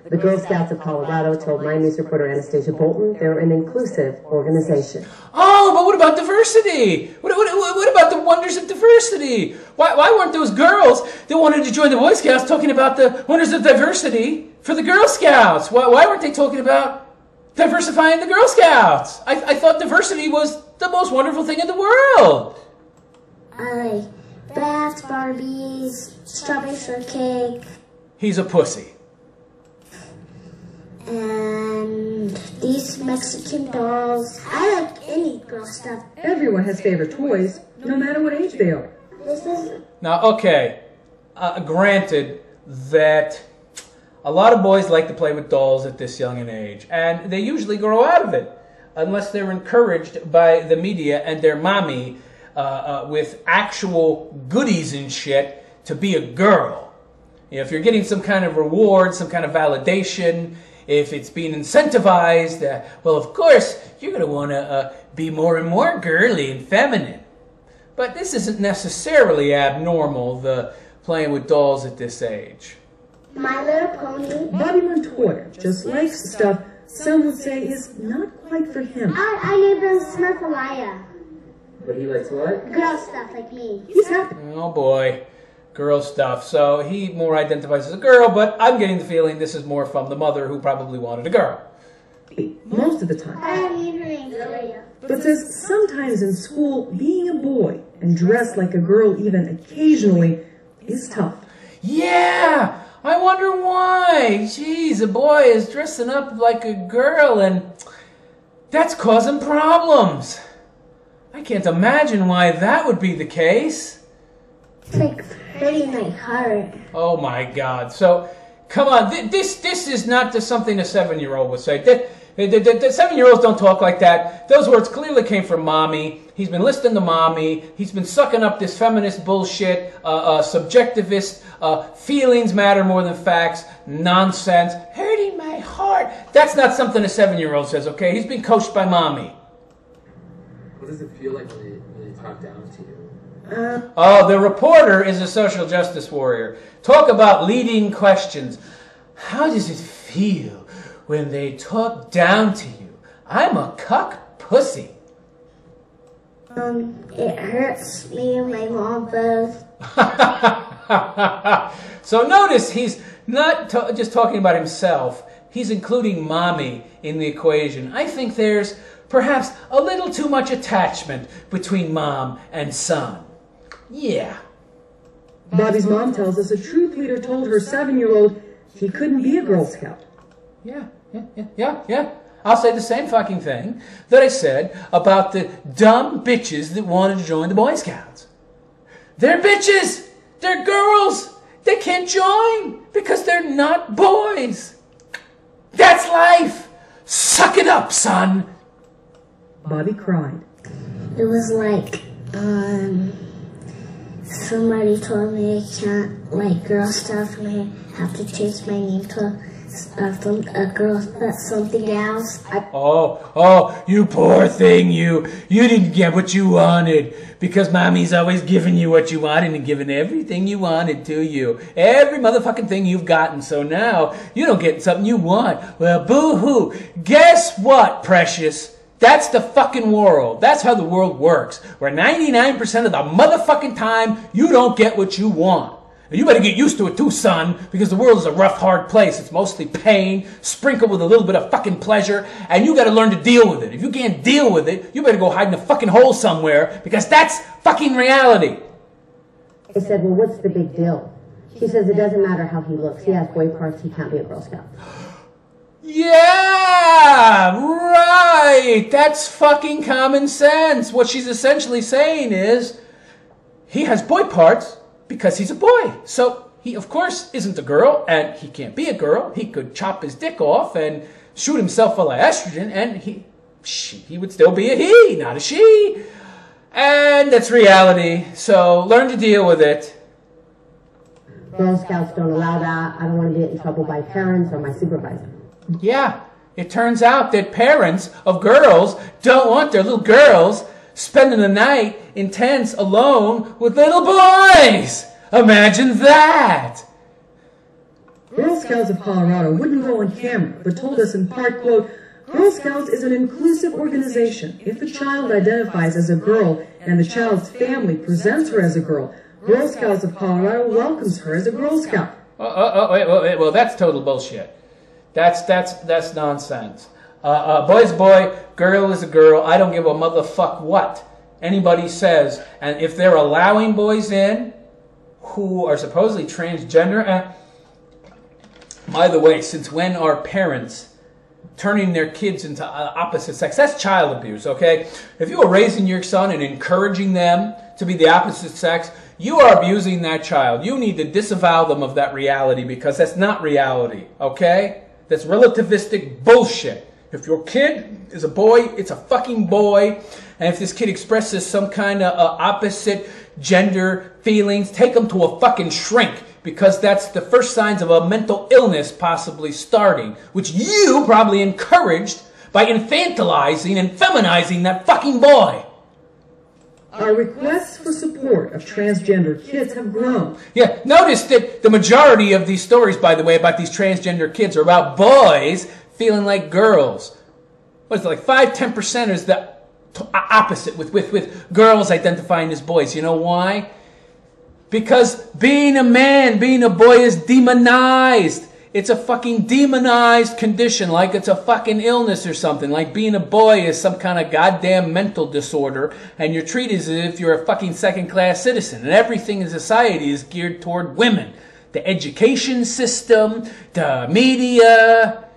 The Girl Scouts of Colorado told my news reporter Anastasia Bolton they're an inclusive organization. Oh, but what about diversity? What about the wonders of diversity? Why weren't those girls that wanted to join the Boy Scouts talking about the wonders of diversity for the Girl Scouts? Why weren't they talking about diversifying the Girl Scouts? I thought diversity was the most wonderful thing in the world. I like bats, Barbies, strawberry shortcake. He's a pussy. And these Mexican dolls. I like any girl stuff. Everyone has favorite toys, no matter what age they are. This is... Now, okay, granted that a lot of boys like to play with dolls at this young an age, and they usually grow out of it, unless they're encouraged by the media and their mommy with actual goodies and shit to be a girl. You know, if you're getting some kind of reward, some kind of validation, if it's being incentivized, well, of course, you're going to want to be more and more girly and feminine. But this isn't necessarily abnormal, the playing with dolls at this age. My Little Pony. Bobby Montoya just likes stuff some would say is not quite for him. I named him Smurfamaya. But he likes what? Girl stuff like me. He's happy. Oh boy, girl stuff. So he more identifies as a girl, but I'm getting the feeling this is more from the mother who probably wanted a girl. Most of the time. I don't need her name for you. But says sometimes in school, being a boy and dressed like a girl even occasionally is tough. Yeah! I wonder why. Jeez, a boy is dressing up like a girl and that's causing problems. I can't imagine why that would be the case. It's like hurting my heart. Oh my God. So, come on, this is not just something a 7-year-old would say. The 7-year-olds don't talk like that. Those words clearly came from mommy. He's been listening to mommy. He's been sucking up this feminist bullshit, subjectivist, feelings matter more than facts, nonsense, hurting my heart. That's not something a 7-year-old says, okay? He's been coached by mommy. What does it feel like when they talk down to you? Oh, the reporter is a social justice warrior. Talk about leading questions. How does it feel when they talk down to you? I'm a cuck pussy. It hurts me and my mom both. So notice he's not just talking about himself. He's including mommy in the equation. I think there's perhaps a little too much attachment between mom and son. Yeah. Bobby's mom tells us a troop leader told her 7-year-old he couldn't be a Girl Scout. Yeah. I'll say the same fucking thing that I said about the dumb bitches that wanted to join the Boy Scouts. They're bitches! They're girls! They can't join because they're not boys! That's life! Suck it up, son! Bobby cried. It was like, somebody told me I can't like girl stuff and I have to change my name to a girl, something else. Oh, you poor thing, you didn't get what you wanted because mommy's always giving you what you wanted and giving everything you wanted to you. Every motherfucking thing you've gotten, so now you don't get something you want. Well, boo-hoo. Guess what, precious? That's the fucking world. That's how the world works. Where 99% of the motherfucking time, you don't get what you want. You better get used to it too, son, because the world is a rough, hard place. It's mostly pain, sprinkled with a little bit of fucking pleasure, and you gotta learn to deal with it. If you can't deal with it, you better go hide in a fucking hole somewhere, because that's fucking reality. I said, well, what's the big deal? She says it doesn't matter how he looks. He has boy parts. He can't be a Girl Scout. Yeah, right. That's fucking common sense. What she's essentially saying is, he has boy parts because he's a boy. So he, of course, isn't a girl, and he can't be a girl. He could chop his dick off and shoot himself full of estrogen, and he would still be a he, not a she. And that's reality. So learn to deal with it. Girl Scouts don't allow that. I don't want to get in trouble by parents or my supervisor. Yeah, it turns out that parents of girls don't want their little girls spending the night in tents alone with little boys. Imagine that. Girl Scouts of Colorado wouldn't go on camera, but told us in part, quote, Girl Scouts is an inclusive organization. If a child identifies as a girl and the child's family presents her as a girl, Girl Scouts of Colorado welcomes her as a Girl Scout. Wait, well, that's total bullshit. That's nonsense. Boy's a boy, girl is a girl. I don't give a motherfuck what anybody says. And if they're allowing boys in who are supposedly transgender, and by the way, since when are parents turning their kids into opposite sex? That's child abuse, okay? If you are raising your son and encouraging them to be the opposite sex, you are abusing that child. You need to disavow them of that reality because that's not reality, okay? That's relativistic bullshit. If your kid is a boy, it's a fucking boy. And if this kid expresses some kind of opposite gender feelings, take them to a fucking shrink. Because that's the first signs of a mental illness possibly starting. Which you probably encouraged by infantilizing and feminizing that fucking boy. Our requests for support of transgender kids have grown. Yeah, notice that the majority of these stories, by the way, about these transgender kids are about boys feeling like girls. What is it, like 5-10% is the opposite with girls identifying as boys. You know why? Because being a man, being a boy is demonized. It's a fucking demonized condition, like it's a fucking illness or something. Like being a boy is some kind of goddamn mental disorder, and you're treated as if you're a fucking second-class citizen. And everything in society is geared toward women. The education system, the media,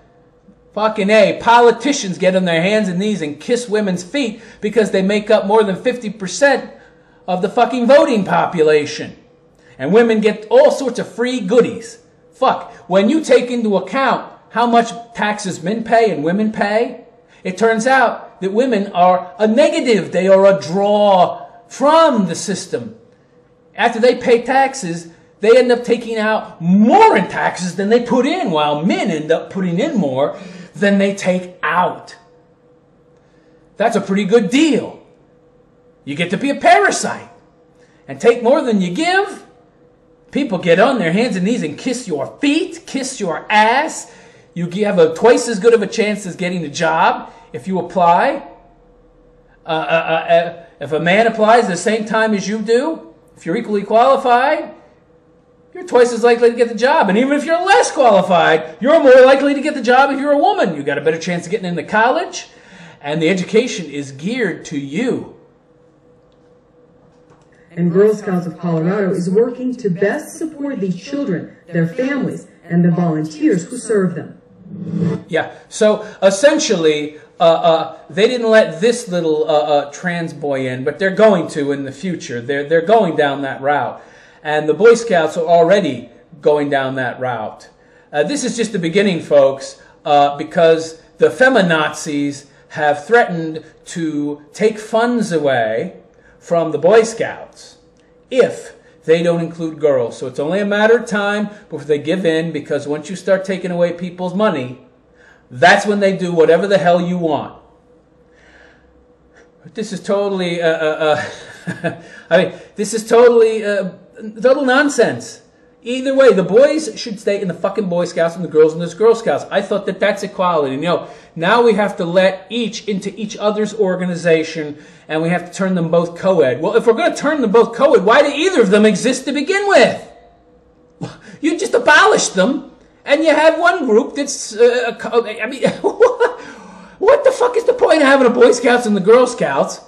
fucking A. Politicians get on their hands and knees and kiss women's feet because they make up more than 50% of the fucking voting population. And women get all sorts of free goodies. Fuck, when you take into account how much taxes men pay and women pay, it turns out that women are a negative. They are a draw from the system. After they pay taxes, they end up taking out more in taxes than they put in, while men end up putting in more than they take out. That's a pretty good deal. You get to be a parasite and take more than you give. People get on their hands and knees and kiss your feet, kiss your ass. You have a twice as good of a chance as getting a job if you apply. If a man applies at the same time as you do, if you're equally qualified, you're twice as likely to get the job. And even if you're less qualified, you're more likely to get the job if you're a woman. You got a better chance of getting into college, and the education is geared to you. And Girl Scouts of Colorado is working to best support these children, their families, and the volunteers who serve them. Yeah, so essentially, they didn't let this little trans boy in, but they're going to in the future. They're going down that route. And the Boy Scouts are already going down that route. This is just the beginning, folks, because the feminazis have threatened to take funds away from the Boy Scouts if they don't include girls. So it's only a matter of time before they give in, because once you start taking away people's money, that's when they do whatever the hell you want. But this is totally, this is totally total nonsense. Either way, the boys should stay in the fucking Boy Scouts and the girls in the Girl Scouts. I thought that that's equality. You know, now we have to let each into each other's organization, and we have to turn them both co-ed. Well, if we're going to turn them both co-ed, why do either of them exist to begin with? You just abolish them, and you have one group that's, what the fuck is the point of having a Boy Scouts and the Girl Scouts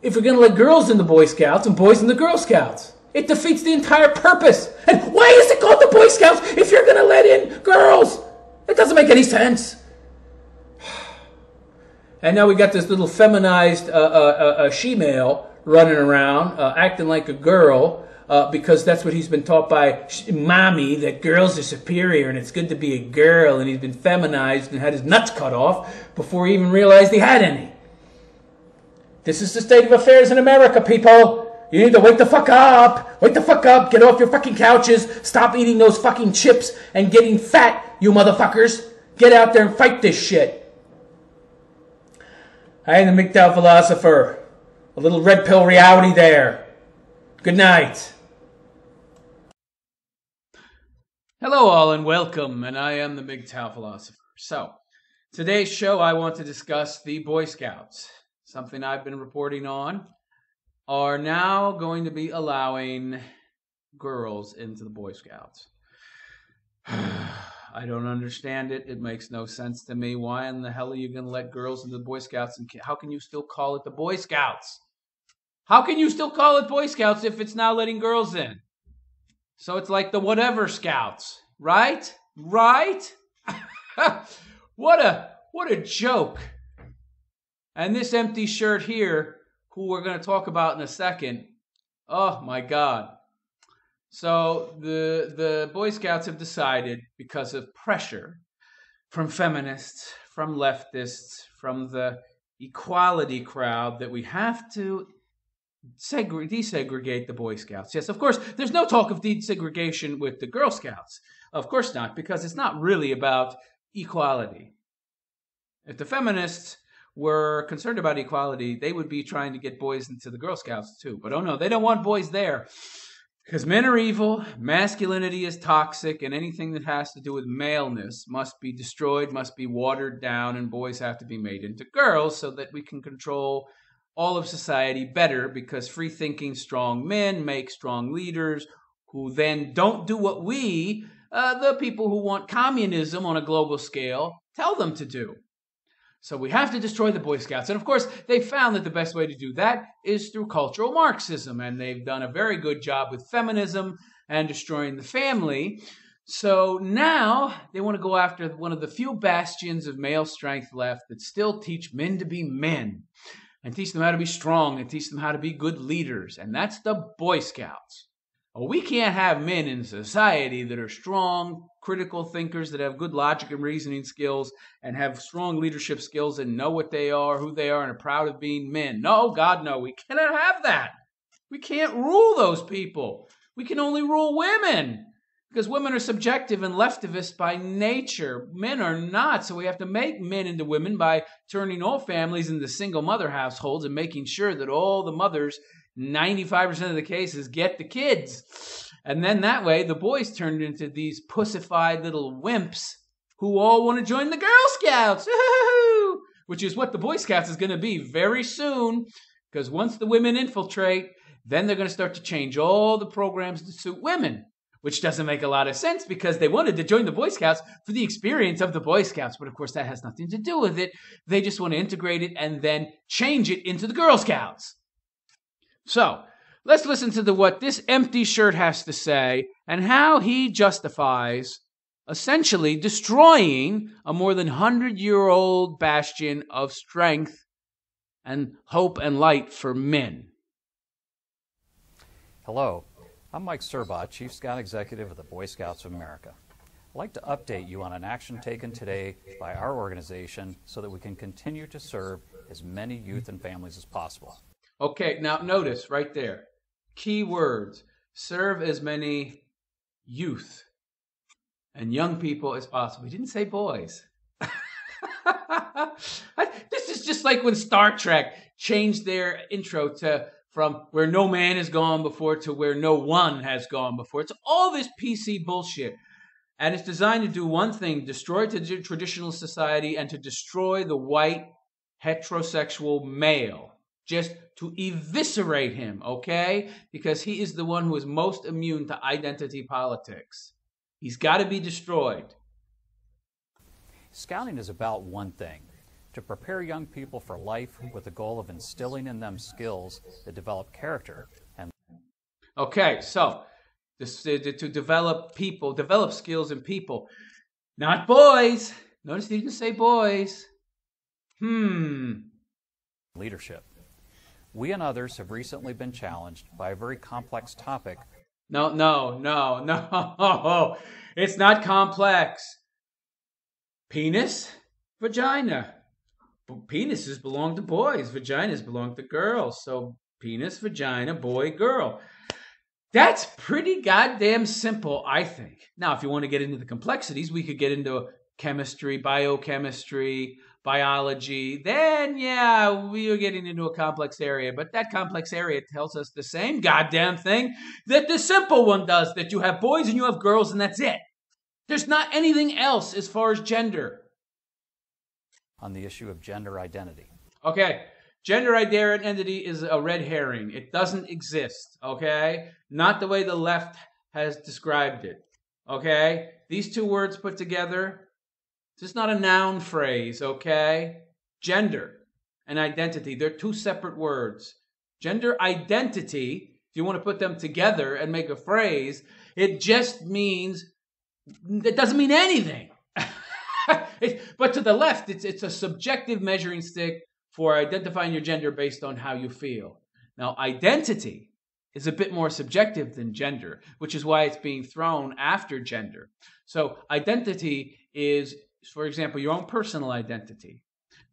if we're going to let girls in the Boy Scouts and boys in the Girl Scouts? It defeats the entire purpose. And why is it called the Boy Scouts if you're going to let in girls? It doesn't make any sense. And now we got this little feminized she-male running around, acting like a girl, because that's what he's been taught by mommy, that girls are superior and it's good to be a girl, and he's been feminized and had his nuts cut off before he even realized he had any. This is the state of affairs in America, people. You need to wake the fuck up. Wake the fuck up. Get off your fucking couches. Stop eating those fucking chips and getting fat, you motherfuckers. Get out there and fight this shit. I am the MGTOW philosopher. A little red pill reality there. Good night. Hello all and welcome, and I am the MGTOW philosopher. So, today's show I want to discuss the Boy Scouts. Something I've been reporting on. Are now going to be allowing girls into the Boy Scouts. I don't understand it. It makes no sense to me. Why in the hell are you going to let girls into the Boy Scouts? And how can you still call it the Boy Scouts? How can you still call it Boy Scouts if it's now letting girls in? So it's like the whatever Scouts, right? Right? What a joke. And this empty shirt here, who we're going to talk about in a second. Oh my God. So the Boy Scouts have decided, because of pressure from feminists, from leftists, from the equality crowd, that we have to desegregate the Boy Scouts. Yes, of course, there's no talk of desegregation with the Girl Scouts. Of course not, because it's not really about equality. If the feminists were concerned about equality, they would be trying to get boys into the Girl Scouts too. But oh no, they don't want boys there. Because men are evil, masculinity is toxic, and anything that has to do with maleness must be destroyed, must be watered down, and boys have to be made into girls so that we can control all of society better, because free-thinking, strong men make strong leaders who then don't do what we, the people who want communism on a global scale, tell them to do. So we have to destroy the Boy Scouts. And of course, they found that the best way to do that is through cultural Marxism. And they've done a very good job with feminism and destroying the family. So now they want to go after one of the few bastions of male strength left that still teach men to be men and teach them how to be strong and teach them how to be good leaders. And that's the Boy Scouts. Well, we can't have men in society that are strong, critical thinkers, that have good logic and reasoning skills and have strong leadership skills and know what they are, who they are, and are proud of being men. No, God, no, we cannot have that. We can't rule those people. We can only rule women because women are subjective and leftivist by nature. Men are not, so we have to make men into women by turning all families into single mother households and making sure that all the mothers, 95% of the cases, get the kids. And then that way, the boys turned into these pussified little wimps who all want to join the Girl Scouts, which is what the Boy Scouts is going to be very soon, because once the women infiltrate, then they're going to start to change all the programs to suit women, which doesn't make a lot of sense because they wanted to join the Boy Scouts for the experience of the Boy Scouts. But of course, that has nothing to do with it. They just want to integrate it and then change it into the Girl Scouts. So let's listen to what this empty shirt has to say and how he justifies essentially destroying a more than 100-year-old bastion of strength and hope and light for men. Hello, I'm Mike Serbat, Chief Scout Executive of the Boy Scouts of America. I'd like to update you on an action taken today by our organization so that we can continue to serve as many youth and families as possible. Okay, now notice right there, key words, serve as many youth and young people as possible. He didn't say boys. This is just like when Star Trek changed their intro from where no man has gone before to where no one has gone before. It's all this PC bullshit. And it's designed to do one thing, destroy traditional society and to destroy the white heterosexual male. Just to eviscerate him, okay? Because he is the one who is most immune to identity politics. He's got to be destroyed. Scouting is about one thing, to prepare young people for life with the goal of instilling in them skills that develop character. Okay, so to develop people, develop skills in people, not boys. Notice he didn't say boys. Leadership. We and others have recently been challenged by a very complex topic. No. It's not complex. Penis, vagina. Penises belong to boys. Vaginas belong to girls. So penis, vagina, boy, girl. That's pretty goddamn simple, I think. Now, if you want to get into the complexities, we could get into chemistry, biochemistry, biology, then yeah, we are getting into a complex area. But that complex area tells us the same goddamn thing that the simple one does, that you have boys and you have girls and that's it. There's not anything else as far as gender. On the issue of gender identity. Okay, gender identity is a red herring. It doesn't exist, okay? Not the way the left has described it, okay? These two words put together, this is not a noun phrase, okay? Gender and identity, they're two separate words. Gender identity, if you want to put them together and make a phrase, it just means, it doesn't mean anything. But to the left, it's a subjective measuring stick for identifying your gender based on how you feel. Now, identity is a bit more subjective than gender, which is why it's being thrown after gender. So identity is, for example, your own personal identity.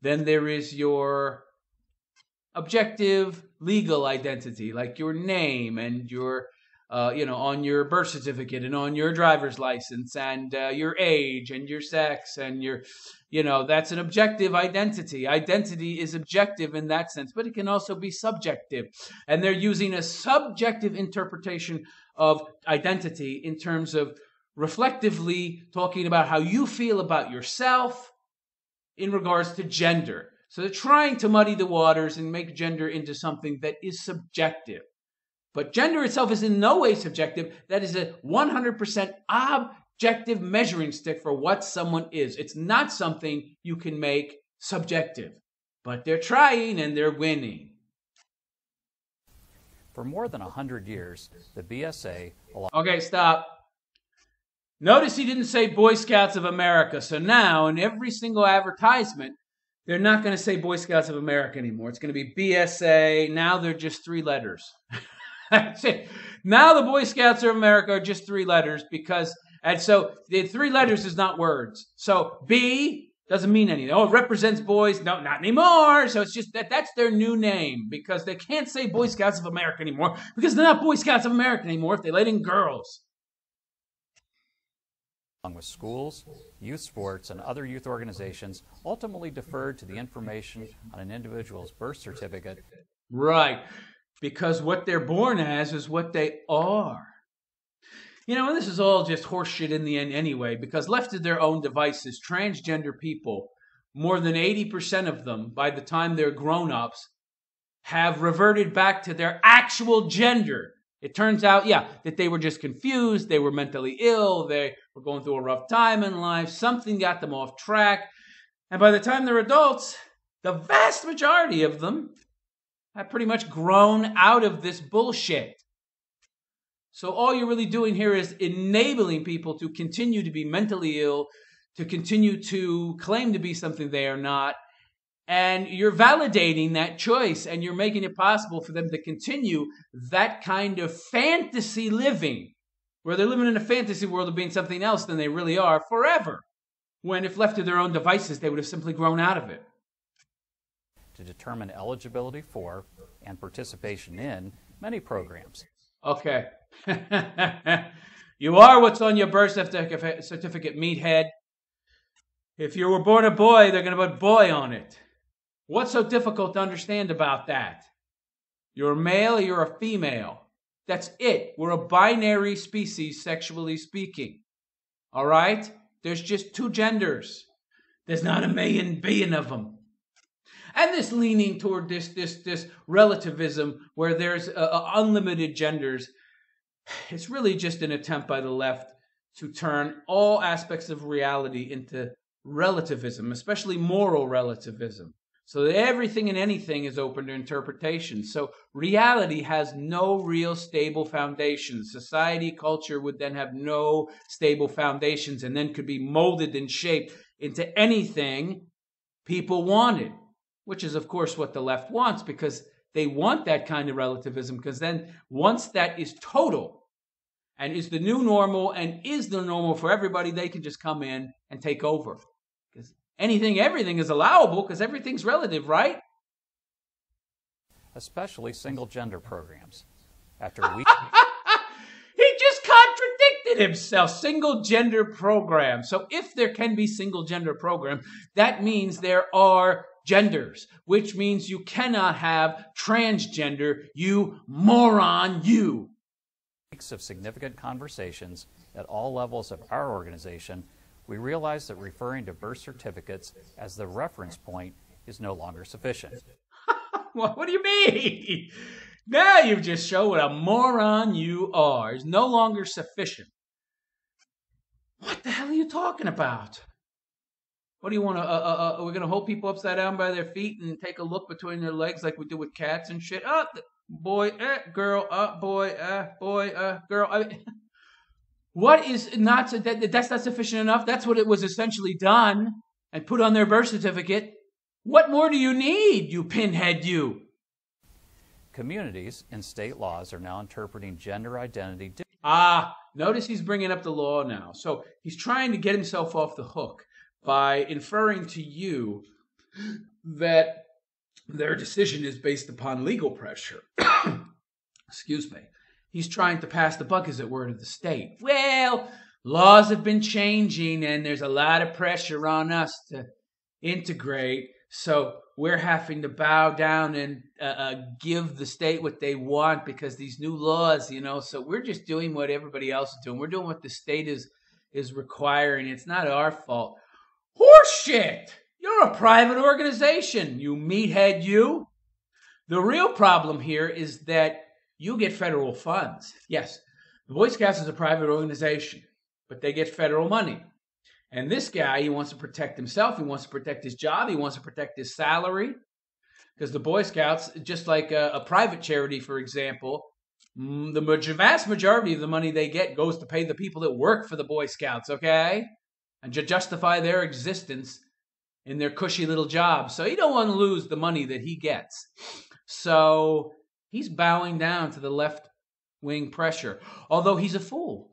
Then there is your objective legal identity, like your name and your on your birth certificate and on your driver's license, and your age and your sex and your, that's an objective identity. Identity is objective in that sense, but it can also be subjective. And they're using a subjective interpretation of identity in terms of reflectively talking about how you feel about yourself in regards to gender. So they're trying to muddy the waters and make gender into something that is subjective. But gender itself is in no way subjective. That is a 100% objective measuring stick for what someone is. It's not something you can make subjective. But they're trying and they're winning. For more than 100 years, the BSA... Okay, stop. Notice he didn't say Boy Scouts of America. So now, in every single advertisement, they're not going to say Boy Scouts of America anymore. It's going to be BSA. Now they're just 3 letters. That's it. Now the Boy Scouts of America are just 3 letters and so the 3 letters is not words. So B doesn't mean anything. Oh, it represents boys. No, not anymore. So it's just that's their new name, because they can't say Boy Scouts of America anymore because they're not Boy Scouts of America anymore if they let in girls. Along with schools, youth sports, and other youth organizations, ultimately deferred to the information on an individual's birth certificate. Right. Because what they're born as is what they are. And this is all just horseshit in the end anyway, because left to their own devices, transgender people, more than 80% of them, by the time they're grown-ups, have reverted back to their actual gender. It turns out, that they were just confused, they were mentally ill, they were going through a rough time in life, something got them off track, and by the time they're adults, the vast majority of them have pretty much grown out of this bullshit. So all you're really doing here is enabling people to continue to be mentally ill, to continue to claim to be something they are not, and you're validating that choice, and you're making it possible for them to continue that kind of fantasy living, where they're living in a fantasy world of being something else than they really are forever, when if left to their own devices, they would have simply grown out of it. To determine eligibility for and participation in many programs. Okay. You are what's on your birth certificate, meathead. If you were born a boy, they're going to put boy on it. What's so difficult to understand about that? You're a male or you're a female. That's it. We're a binary species, sexually speaking. All right? There's just 2 genders. There's not a million billion of them. And this leaning toward this relativism where there's unlimited genders, it's really just an attempt by the left to turn all aspects of reality into relativism, especially moral relativism, so that everything and anything is open to interpretation. So reality has no real stable foundations. Society, culture would then have no stable foundations and then could be molded and shaped into anything people wanted. Which is, of course, what the left wants, because they want that kind of relativism, because then once that is total and is the new normal and is the normal for everybody, they can just come in and take over. Because everything is allowable because everything's relative, right? Especially single gender programs. After we... He just contradicted himself. Single gender program. So if there can be single gender program, that means there are genders, which means you cannot have transgender, you moron, you. Weeks of significant conversations at all levels of our organization, we realized that referring to birth certificates as the reference point is no longer sufficient. What do you mean? Now you've just shown what a moron you are. It's no longer sufficient. What the hell are you talking about? What do you want to, we're going to hold people upside down by their feet and take a look between their legs like we do with cats and shit? Boy, girl, boy, girl. What is not, that's not sufficient enough? That's what it was essentially done and put on their birth certificate. What more do you need, you pinhead, you? Communities and state laws are now interpreting gender identity. Notice he's bringing up the law now. So he's trying to get himself off the hook by inferring to you that their decision is based upon legal pressure. Excuse me. he's trying to pass the buck, as it were, to the state. Well, laws have been changing, and there's a lot of pressure on us to integrate, so we're having to bow down and give the state what they want because these new laws, so we're just doing what everybody else is doing. We're doing what the state is requiring. It's not our fault. Horseshit! You're a private organization, you meathead, you. The real problem here is that you get federal funds. Yes, the Boy Scouts is a private organization, but they get federal money. And this guy, he wants to protect himself. He wants to protect his job. He wants to protect his salary. Because the Boy Scouts, just like a private charity, for example, the vast majority of the money they get goes to pay the people that work for the Boy Scouts, okay? And to justify their existence in their cushy little jobs. So you don't want to lose the money that he gets. So he's bowing down to the left-wing pressure. Although he's a fool.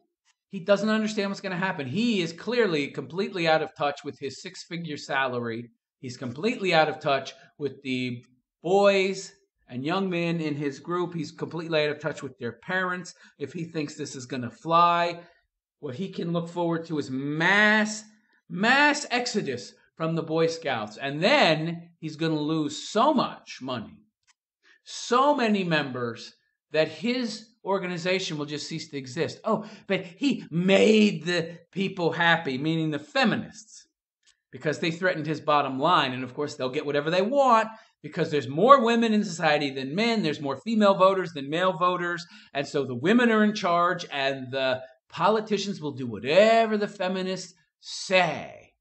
He doesn't understand what's going to happen. He is clearly completely out of touch with his six-figure salary. He's completely out of touch with the boys and young men in his group. He's completely out of touch with their parents. If he thinks this is going to fly, what he can look forward to is mass exodus from the Boy Scouts. And then he's going to lose so much money, so many members, that his organization will just cease to exist. Oh, but he made the people happy, meaning the feminists, because they threatened his bottom line. And of course, they'll get whatever they want because there's more women in society than men. There's more female voters than male voters. And so the women are in charge, and the politicians will do whatever the feminists say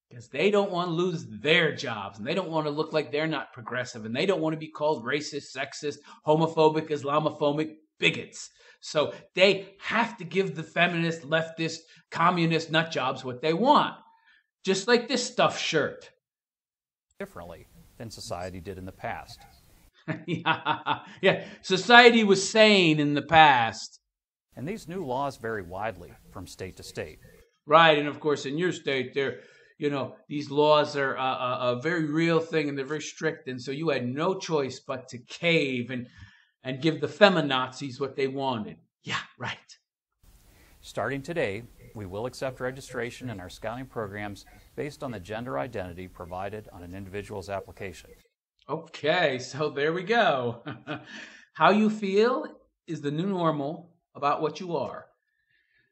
because they don't want to lose their jobs, and they don't want to look like they're not progressive, and they don't want to be called racist, sexist, homophobic, Islamophobic bigots. So they have to give the feminist, leftist, communist nut jobs what they want. Just like this stuffed shirt. Differently than society did in the past. Yeah, society was sane in the past. And these new laws vary widely from state to state. Right, and of course in your state, these laws are a very real thing, and they're very strict, and so you had no choice but to cave and give the feminazis what they wanted. Yeah, right. Starting today, we will accept registration in our scouting programs based on the gender identity provided on an individual's application. Okay, so there we go. How you feel is the new normal about what you are.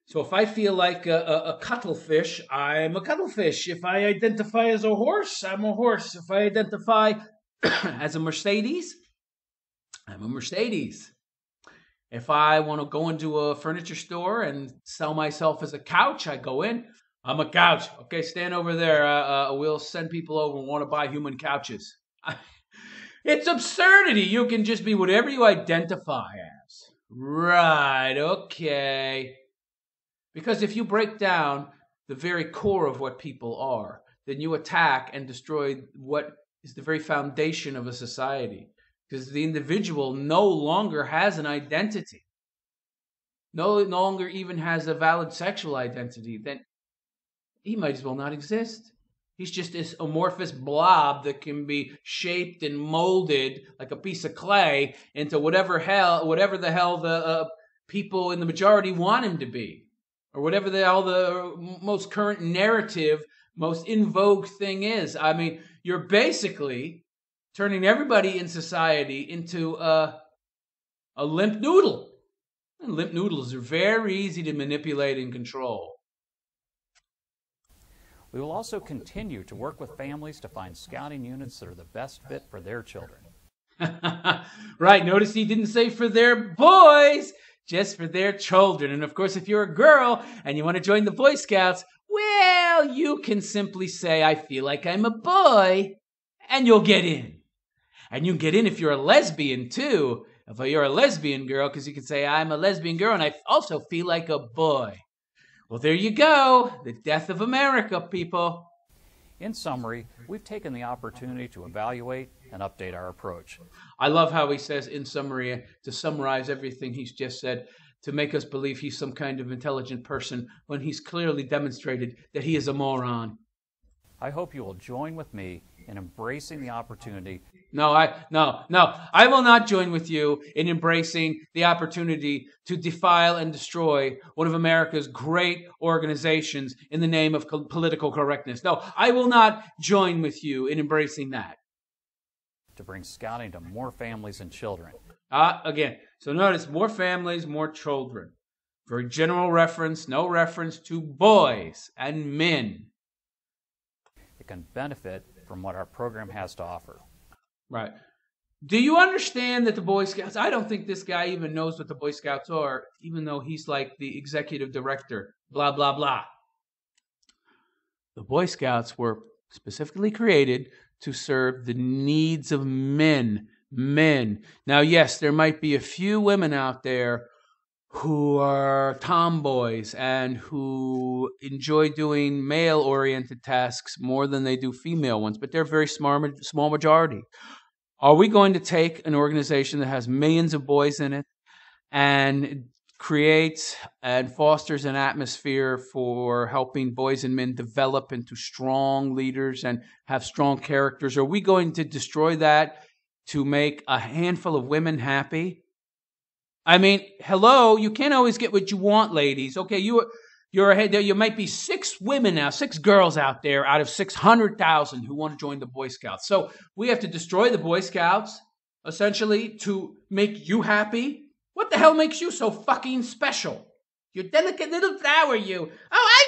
So if I feel like a cuttlefish, I'm a cuttlefish. If I identify as a horse, I'm a horse. If I identify as a Mercedes, I'm a Mercedes. If I want to go into a furniture store and sell myself as a couch, I go in. I'm a couch. Okay, stand over there. We'll send people over who want to buy human couches. It's absurdity. You can just be whatever you identify as. Right, okay. Because if you break down the very core of what people are, then you attack and destroy what is the very foundation of a society. Because the individual no longer has an identity, no longer even has a valid sexual identity, then he might as well not exist. He's just this amorphous blob that can be shaped and molded like a piece of clay into whatever the hell the people in the majority want him to be. Or whatever the most current narrative, most in vogue thing is. I mean, you're basically turning everybody in society into a limp noodle. And limp noodles are very easy to manipulate and control. We will also continue to work with families to find scouting units that are the best fit for their children. Right, notice he didn't say for their boys, just for their children. And of course, if you're a girl and you want to join the Boy Scouts, well, you can simply say, I feel like I'm a boy, and you'll get in. And you can get in if you're a lesbian, too. If you're a lesbian girl, because you can say, I'm a lesbian girl, and I also feel like a boy. Well, there you go. The death of America, people. In summary, we've taken the opportunity to evaluate and update our approach. I love how he says, in summary, to summarize everything he's just said, to make us believe he's some kind of intelligent person when he's clearly demonstrated that he is a moron. I hope you will join with me in embracing the opportunity. No, I will not join with you in embracing the opportunity to defile and destroy one of America's great organizations in the name of political correctness. No, I will not join with you in embracing that. To bring scouting to more families and children. Again, so notice more families, more children. For general reference, no reference to boys and men. It can benefit from what our program has to offer. Right. Do you understand that the Boy Scouts, I don't think this guy even knows what the Boy Scouts are, even though he's like the executive director, blah, blah, blah. The Boy Scouts were specifically created to serve the needs of men. Now, yes, there might be a few women out there who are tomboys and who enjoy doing male-oriented tasks more than they do female ones, but they're a very small majority. Are we going to take an organization that has millions of boys in it and creates and fosters an atmosphere for helping boys and men develop into strong leaders and have strong characters? Are we going to destroy that to make a handful of women happy? I mean, hello, you can't always get what you want, ladies. Okay, you're ahead there. You might be 6 women now, 6 girls out there out of 600,000 who want to join the Boy Scouts. So we have to destroy the Boy Scouts, essentially, to make you happy. What the hell makes you so fucking special? You delicate little flower, you. Oh, I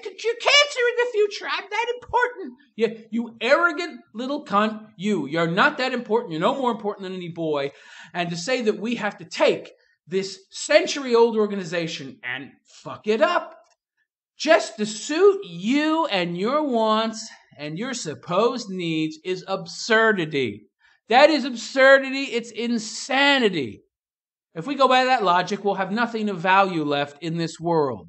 could cure cancer in the future. I'm that important. Yeah, you arrogant little cunt. You're not that important. You're no more important than any boy. And to say that we have to take this century-old organization and fuck it up just to suit you and your wants and your supposed needs is absurdity. That is absurdity. It's insanity. If we go by that logic, we'll have nothing of value left in this world.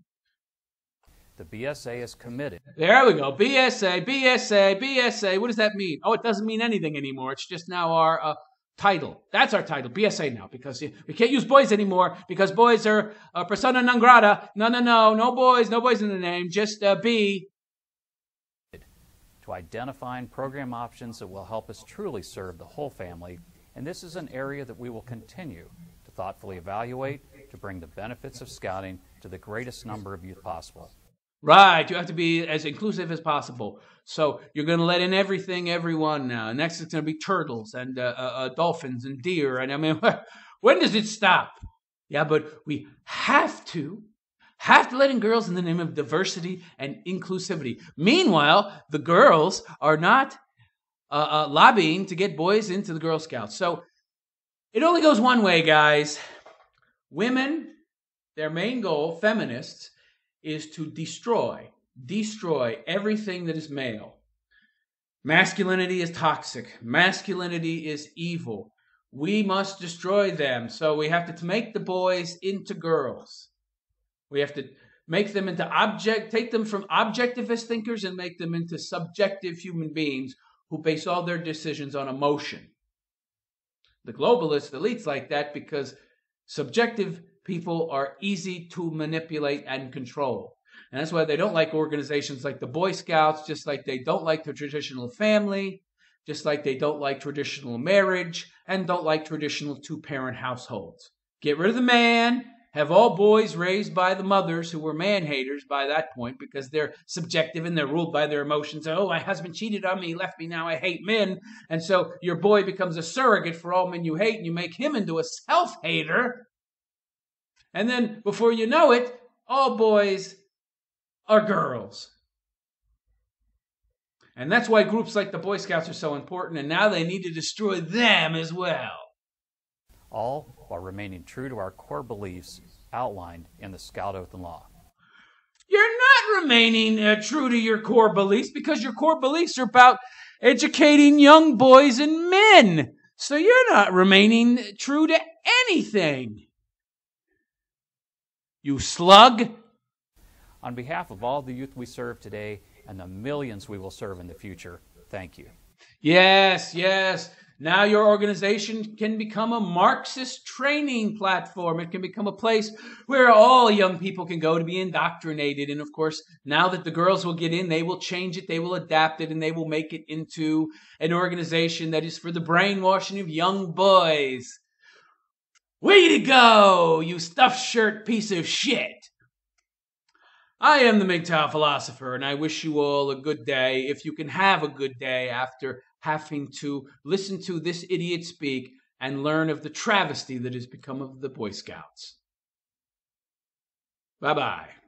The BSA is committed. There we go. BSA. What does that mean? Oh, it doesn't mean anything anymore. It's just now our title. That's our title, BSA now, because we can't use boys anymore because boys are persona non grata. No boys in the name. Just B. To identify program options that will help us truly serve the whole family, and this is an area that we will continue to thoughtfully evaluate to bring the benefits of scouting to the greatest number of youth possible. Right, you have to be as inclusive as possible. So you're going to let in everything, everyone now. Next it's going to be turtles and dolphins and deer. And I mean, when does it stop? Yeah, but we have to let in girls in the name of diversity and inclusivity. Meanwhile, the girls are not lobbying to get boys into the Girl Scouts. So it only goes one way, guys. Women, their main goal, feminists, is to destroy everything that is male. Masculinity is toxic. Masculinity is evil. We must destroy them. So we have to make the boys into girls. We have to make them into take them from objectivist thinkers and make them into subjective human beings who base all their decisions on emotion. The globalist elites like that because subjective people are easy to manipulate and control. And that's why they don't like organizations like the Boy Scouts, just like they don't like the traditional family, just like they don't like traditional marriage, and don't like traditional 2-parent households. Get rid of the man, have all boys raised by the mothers who were man-haters by that point because they're subjective and they're ruled by their emotions. Oh, my husband cheated on me, he left me, now I hate men. And so your boy becomes a surrogate for all men you hate, and you make him into a self-hater. And then, before you know it, all boys are girls. And that's why groups like the Boy Scouts are so important, and now they need to destroy them as well. All while remaining true to our core beliefs outlined in the Scout Oath and Law. You're not remaining true to your core beliefs because your core beliefs are about educating young boys and men. So you're not remaining true to anything. You slug. On behalf of all the youth we serve today and the millions we will serve in the future, thank you. Yes. Now your organization can become a Marxist training platform. It can become a place where all young people can go to be indoctrinated. And of course, now that the girls will get in, they will change it, they will adapt it, and they will make it into an organization that is for the brainwashing of young boys. Way to go, you stuffed shirt piece of shit. I am the MGTOW philosopher, and I wish you all a good day, if you can have a good day after having to listen to this idiot speak and learn of the travesty that has become of the Boy Scouts. Bye-bye.